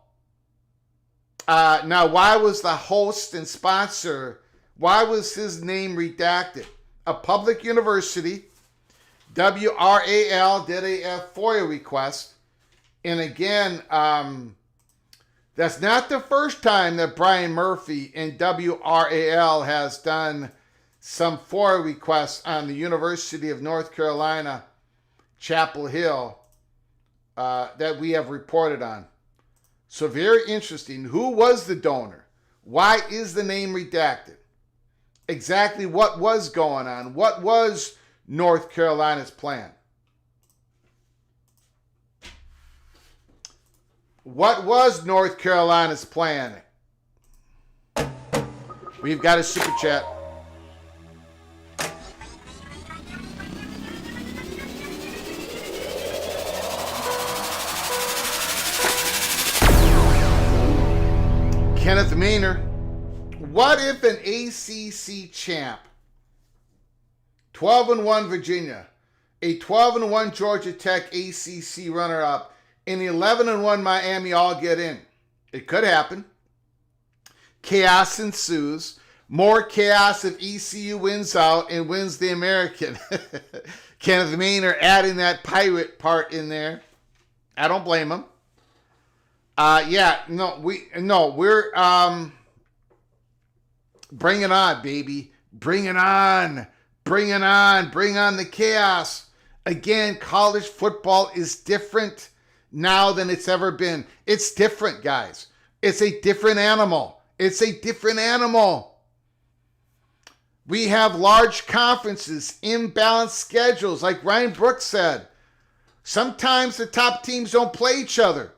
now why was the host and sponsor, why was his name redacted? A public university, WRAL did a FOIA request. And again, that's not the first time that Brian Murphy and WRAL has done some FOIA requests on the University of North Carolina, Chapel Hill, that we have reported on. So very interesting. Who was the donor? Why is the name redacted? Exactly what was going on? What was North Carolina's plan? What was North Carolina's plan? We've got a super chat. Kenneth Maynard. What if an ACC champ, 12-1 Virginia, a 12-1 Georgia Tech ACC runner-up, and 11-1 Miami all get in? It could happen. Chaos ensues. More chaos if ECU wins out and wins the American. Kenneth Maynard adding that pirate part in there. I don't blame him. We're bring it on, baby. Bring it on. Bring it on. Bring on the chaos. Again, college football is different now than it's ever been. It's different, guys. It's a different animal. It's a different animal. We have large conferences, imbalanced schedules, like Ryan Brooks said. Sometimes the top teams don't play each other.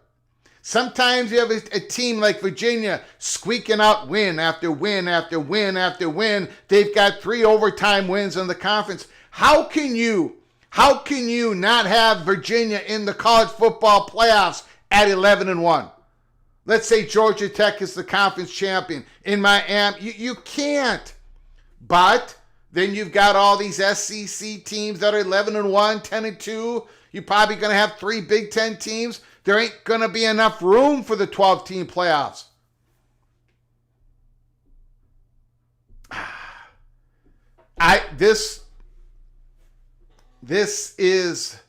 Sometimes you have a team like Virginia squeaking out win after win after win after win. They've got 3 overtime wins in the conference. How can you not have Virginia in the college football playoffs at 11-1? Let's say Georgia Tech is the conference champion in Miami. You can't. But then you've got all these SEC teams that are 11-1, 10-2. You're probably going to have 3 Big Ten teams. There ain't going to be enough room for the 12-team playoffs. This is,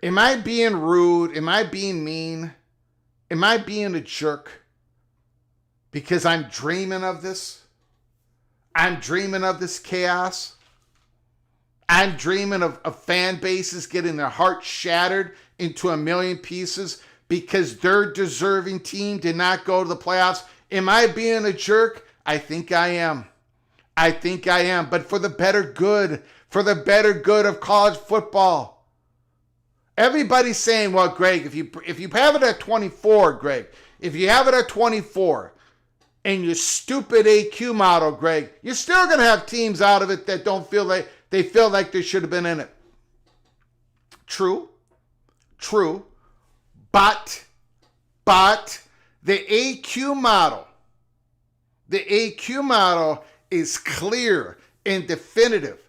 am I being rude? Am I being mean? Am I being a jerk? Because I'm dreaming of this. I'm dreaming of this chaos. I'm dreaming of fan bases getting their hearts shattered into a million pieces because their deserving team did not go to the playoffs. Am I being a jerk? I think I am. But for the better good of college football. Everybody's saying, well, Greg, if you have it at 24, Greg, if you have it at 24 and your stupid AQ model, Greg, you're still going to have teams out of it that don't feel like they should have been in it. True. But the AQ model is clear and definitive.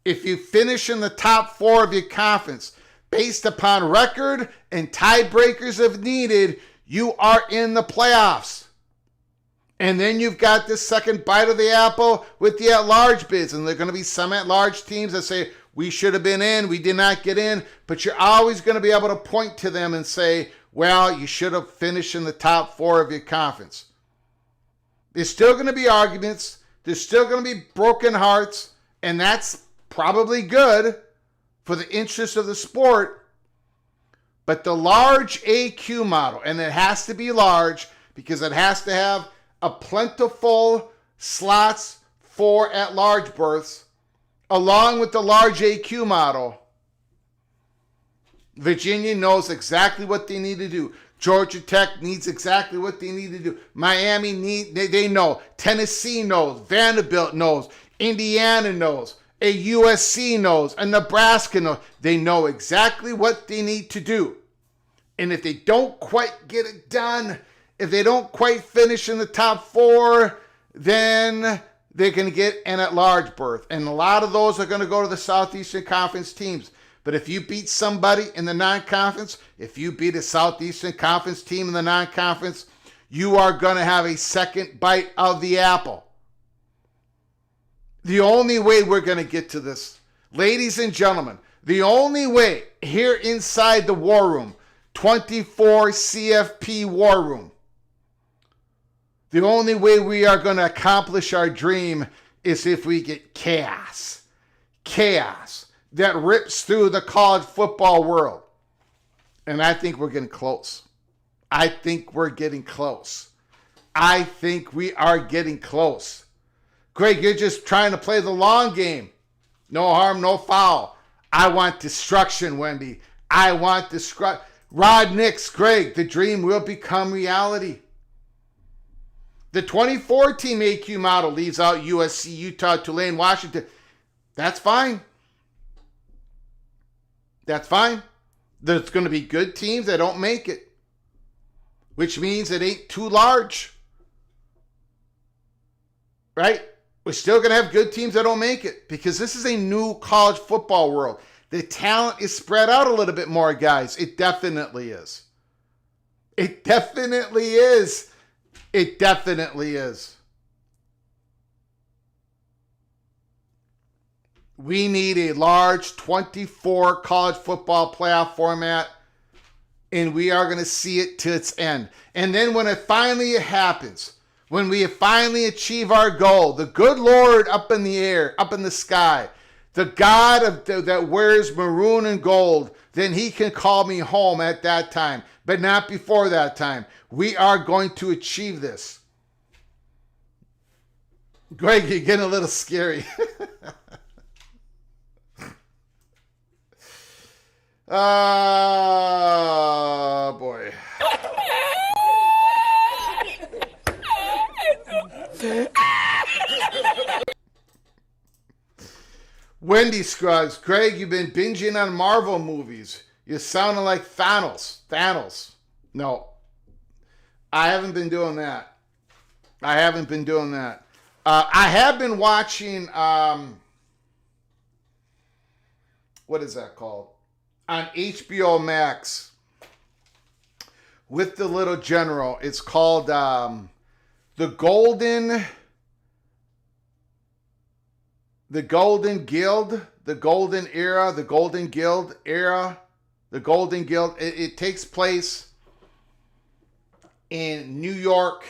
If you finish in the top 4 of your conference, based upon record and tiebreakers if needed, you are in the playoffs. And then you've got this second bite of the apple with the at-large bids. And there are going to be some at-large teams that say, we should have been in, we did not get in, but you're always going to be able to point to them and say, well, you should have finished in the top 4 of your conference. There's still going to be arguments. There's still going to be broken hearts, and that's probably good for the interest of the sport. But the large AQ model, and it has to be large because it has to have a plentiful slots for at-large berths, along with the large AQ model. Virginia knows exactly what they need to do. Georgia Tech needs exactly what they need to do. Miami they know. Tennessee knows. Vanderbilt knows. Indiana knows. A USC knows. A Nebraska knows. They know exactly what they need to do. And if they don't quite get it done, if they don't quite finish in the top 4, then they're going to get an at-large berth. And a lot of those are going to go to the Southeastern Conference teams. But if you beat somebody in the non-conference, if you beat a Southeastern Conference team in the non-conference, you are going to have a second bite of the apple. The only way we're going to get to this, ladies and gentlemen, the only way here inside the war room, 24 CFP war room, the only way we are going to accomplish our dream is if we get chaos. Chaos that rips through the college football world. And I think we're getting close. I think we're getting close. I think we are getting close. Greg, you're just trying to play the long game. No harm, no foul. I want destruction, Wendy. I want destruction. Rod Nix, Greg, the dream will become reality. The 24-team AQ model leaves out USC, Utah, Tulane, Washington. That's fine. That's fine. There's going to be good teams that don't make it, which means it ain't too large. Right? We're still going to have good teams that don't make it because this is a new college football world. The talent is spread out a little bit more, guys. It definitely is. It definitely is. It definitely is. We need a large 24 college football playoff format, and we are going to see it to its end. And then when it finally happens, when we finally achieve our goal, the good Lord up in the air, up in the sky, the God that wears maroon and gold, then he can call me home at that time, but not before that time. We are going to achieve this. Greg, you're getting a little scary. Oh, boy. Wendy Scruggs, Greg, you've been binging on Marvel movies. You're sounding like Thanos. No, I haven't been doing that. I have been watching, what is that called? On HBO Max with the little general. It's called The Golden Guild, The Golden Era, The Golden Guild Era, The Golden Guild. It takes place in New York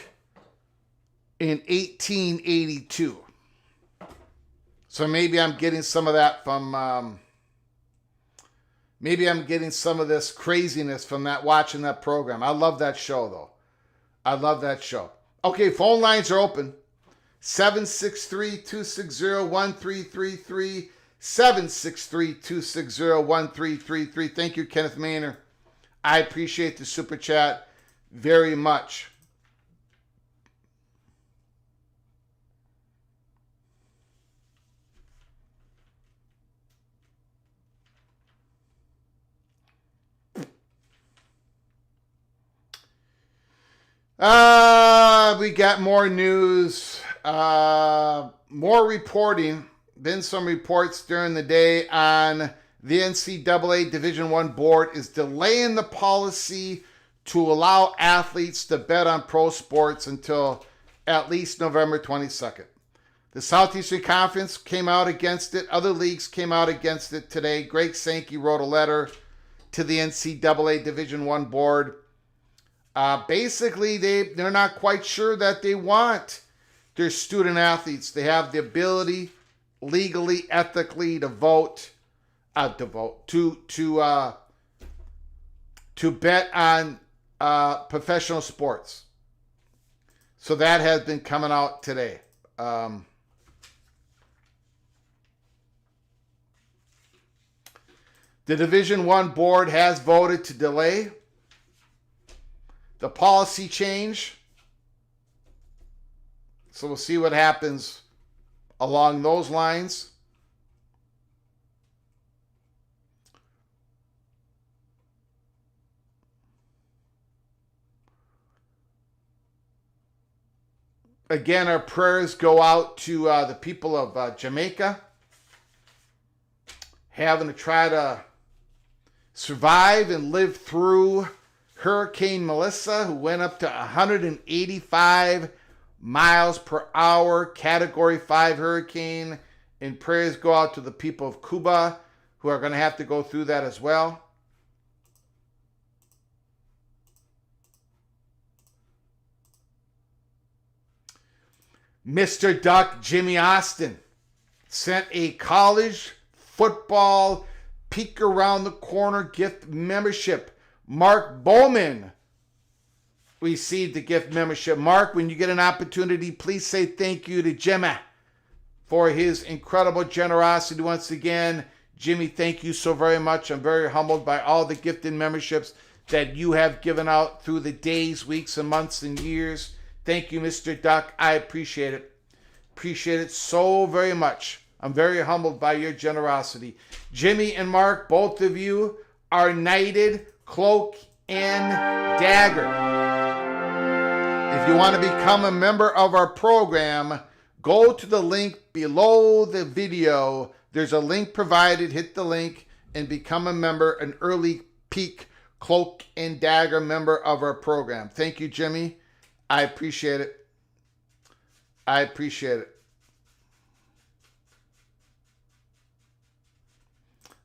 in 1882. So maybe I'm getting some of that from... Maybe I'm getting some of this craziness from watching that program. I love that show, though. I love that show. Okay, phone lines are open. 763-260-1333. 763-260-1333. Thank you, Kenneth Maynor. I appreciate the super chat very much. We got more news, more reporting. Been some reports during the day on the NCAA Division I board is delaying the policy to allow athletes to bet on pro sports until at least November 22nd. The Southeastern Conference came out against it. Other leagues came out against it today. Greg Sankey wrote a letter to the NCAA Division I board. Basically, they're not quite sure that they want their student athletes. They have the ability, legally, ethically, to bet on professional sports. So that has been coming out today. The Division I board has voted to delay the policy change. So we'll see what happens along those lines. Again, our prayers go out to the people of Jamaica, having to try to survive and live through Hurricane Melissa, who went up to 185 miles per hour, Category 5 hurricane. And prayers go out to the people of Cuba, who are going to have to go through that as well. Mr. Duck Jimmy Austin sent a college football peek around the corner gift membership. Mark Bowman received the gift membership. Mark, when you get an opportunity, please say thank you to Jimmy for his incredible generosity once again. Jimmy, thank you so very much. I'm very humbled by all the gifted memberships that you have given out through the days, weeks, and months and years. Thank you, Mr. Duck. I appreciate it. Appreciate it so very much. I'm very humbled by your generosity. Jimmy and Mark, both of you are knighted cloak and dagger. If you want to become a member of our program, go to the link below the video. There's a link provided. Hit the link and become a member, an early peak cloak and dagger member of our program. Thank you, Jimmy. I appreciate it. I appreciate it.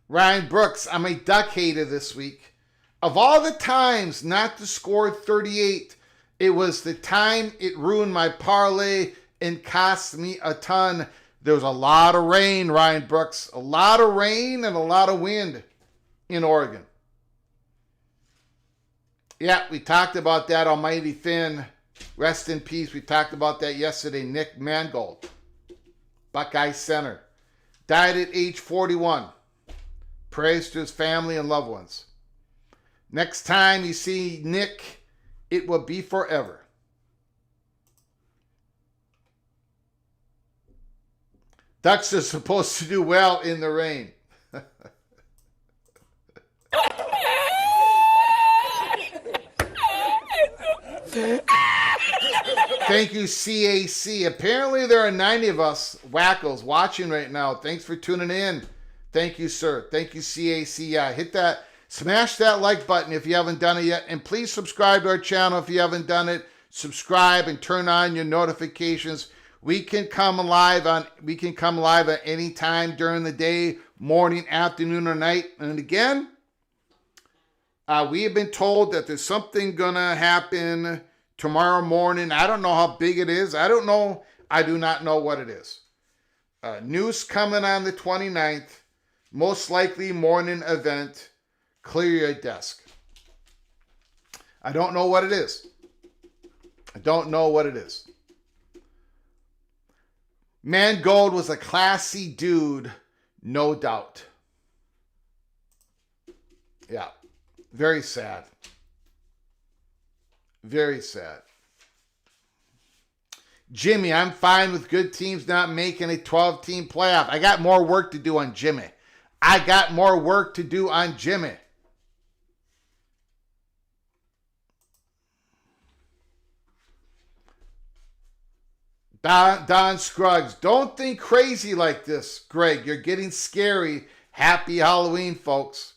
Ryan Brooks, I'm a Duck hater this week. Of all the times not to score 38, it was the time it ruined my parlay and cost me a ton. There was a lot of rain, Ryan Brooks. A lot of rain and a lot of wind in Oregon. Yeah, we talked about that. Almighty Finn, rest in peace. We talked about that yesterday. Nick Mangold, Buckeye center, died at age 41. Praise to his family and loved ones. Next time you see Nick, it will be forever. Ducks are supposed to do well in the rain. Thank you, CAC. Apparently there are 90 of us wackos watching right now. Thanks for tuning in. Thank you, sir. Thank you, CAC. Yeah, hit that, smash that like button if you haven't done it yet. And please subscribe to our channel if you haven't done it. Subscribe and turn on your notifications. We can come live at any time during the day, morning, afternoon, or night. And again, we have been told that there's something gonna happen tomorrow morning. I don't know how big it is. I don't know. I do not know what it is. News coming on the 29th. Most likely morning event. Clear your desk. I don't know what it is. I don't know what it is. Mangold was a classy dude, no doubt. Yeah. Very sad. Very sad. Jimmy, I'm fine with good teams not making a 12-team playoff. I got more work to do on Jimmy. Don Scruggs, don't think crazy like this, Greg. You're getting scary. Happy Halloween, folks.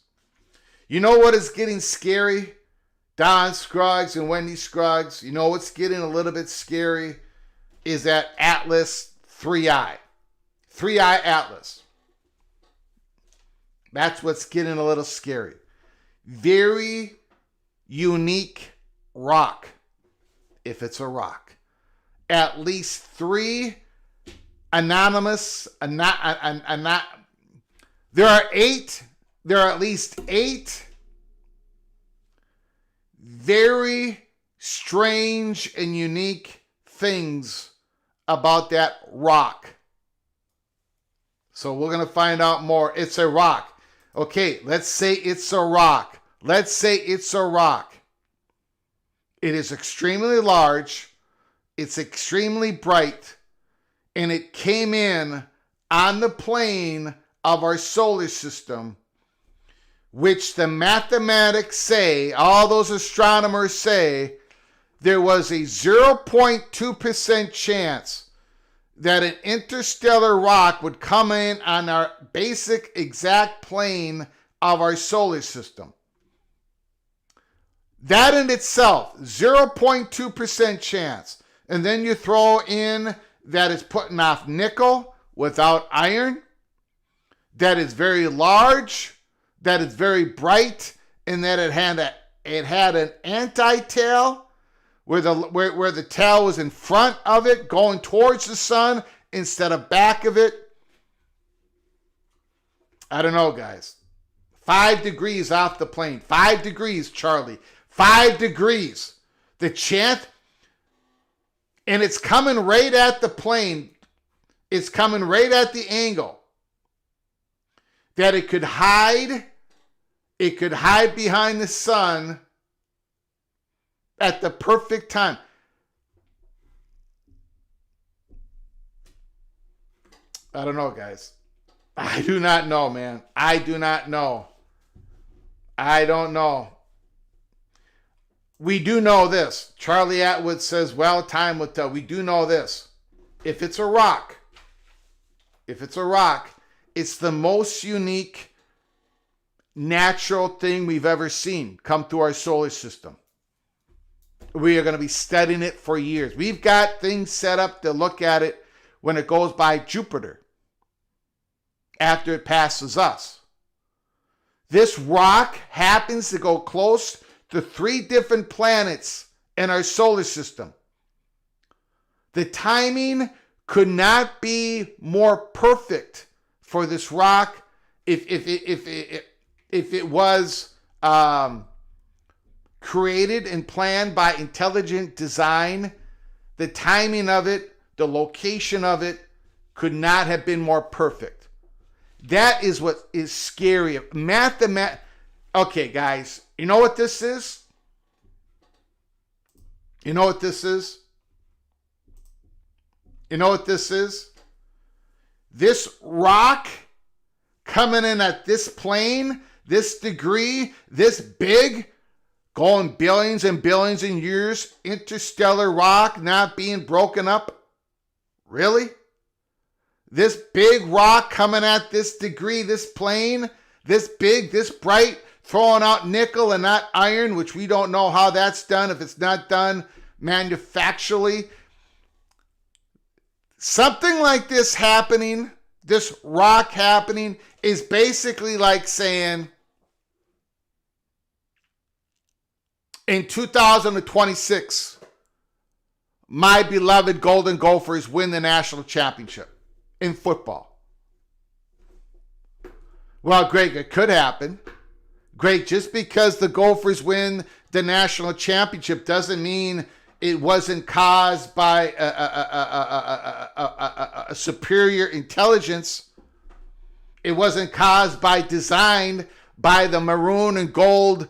You know what is getting scary? Don Scruggs and Wendy Scruggs. You know what's getting a little bit scary is that Atlas 3i. 3i Atlas. That's what's getting a little scary. Very unique rock, if it's a rock. At least 3 anonymous, there are at least 8 very strange and unique things about that rock. So we're going to find out more. It's a rock. Okay, let's say it's a rock. Let's say it's a rock. It is extremely large. It's extremely bright. And it came in on the plane of our solar system, which the mathematics say, all those astronomers say, there was a 0.2% chance that an interstellar rock would come in on our basic exact plane of our solar system. That in itself, 0.2% chance. And then you throw in that it's putting off nickel without iron, that is very large, that is very bright, and that it had an anti-tail where the tail was in front of it going towards the sun instead of back of it. I don't know, guys. 5 degrees off the plane. 5 degrees, Charlie. 5 degrees. The chance, and it's coming right at the plane. It's coming right at the angle that it could hide. It could hide behind the sun at the perfect time. I don't know, guys. I do not know, man. I do not know. I don't know. We do know this. Charlie Atwood says, well, time will tell. We do know this. If it's a rock, it's the most unique natural thing we've ever seen come through our solar system. We are going to be studying it for years. We've got things set up to look at it when it goes by Jupiter after it passes us. This rock happens to go close to 3 different planets in our solar system. The timing could not be more perfect for this rock if it was created and planned by intelligent design. The timing of it, the location of it could not have been more perfect. That is what is scary. Okay, guys, you know what this is? You know what this is? You know what this is? This rock coming in at this plane, this degree, this big, going billions and billions of years, interstellar rock not being broken up? Really? This big rock coming at this degree, this plane, this big, this bright, throwing out nickel and not iron, which we don't know how that's done, if it's not done manufacturally. Something like this happening, this rock happening, is basically like saying, in 2026, my beloved Golden Gophers win the national championship in football. Well, Greg, it could happen. Greg, just because the Gophers win the national championship doesn't mean it wasn't caused by a superior intelligence. It wasn't caused by design by the maroon and gold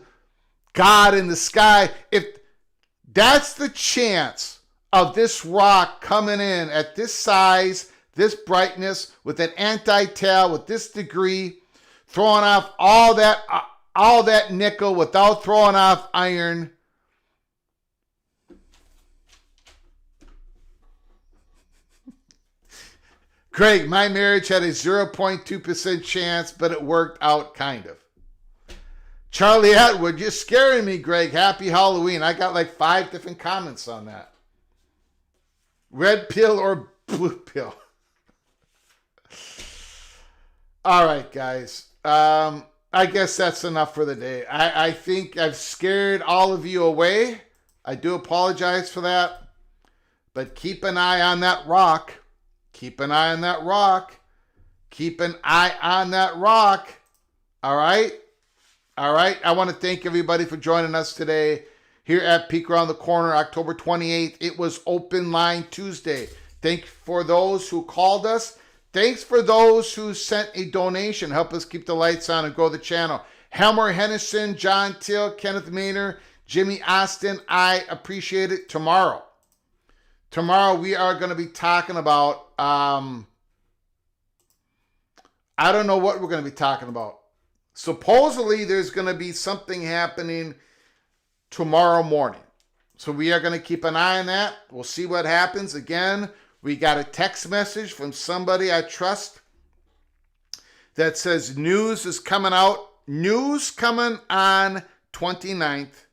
God in the sky. If that's the chance of this rock coming in at this size, this brightness, with an anti-tail, with this degree, throwing off all that nickel without throwing off iron. Greg, my marriage had a 0.2% chance, but it worked out kind of. Charlie Atwood, you're scaring me, Greg. Happy Halloween. I got like 5 different comments on that. Red pill or blue pill? All right, guys. I guess that's enough for the day. I think I've scared all of you away. I do apologize for that. But keep an eye on that rock. Keep an eye on that rock. Keep an eye on that rock. All right? All right. I want to thank everybody for joining us today here at Peek Around the Corner, October 28th. It was Open Line Tuesday. Thank for those who called us. Thanks for those who sent a donation. Help us keep the lights on and grow the channel. Helmer Hennison, John Till, Kenneth Maynard, Jimmy Austin. I appreciate it. Tomorrow we are going to be talking about, I don't know what we're going to be talking about. Supposedly there's going to be something happening tomorrow morning. So we are going to keep an eye on that. We'll see what happens. Again, we got a text message from somebody I trust that says news is coming out. News coming on 29th.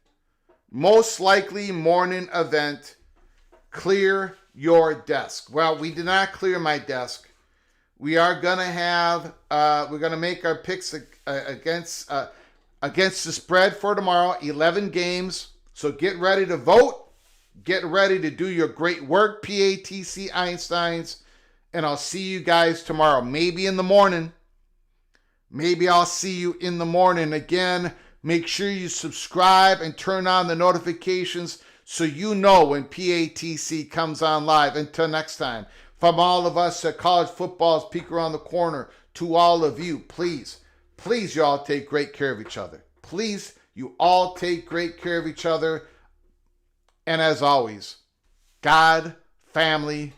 Most likely morning event. Clear your desk. Well, we did not clear my desk. We are going to have, we're going to make our picks against the spread for tomorrow. 11 games. So get ready to vote. Get ready to do your great work, PATC Einsteins. And I'll see you guys tomorrow. Maybe in the morning. Maybe I'll see you in the morning. Again, make sure you subscribe and turn on the notifications so you know when PATC comes on live. Until next time, from all of us at College Football's Peek Around the Corner, to all of you, please you all take great care of each other. Please, you all take great care of each other. And as always, God, family,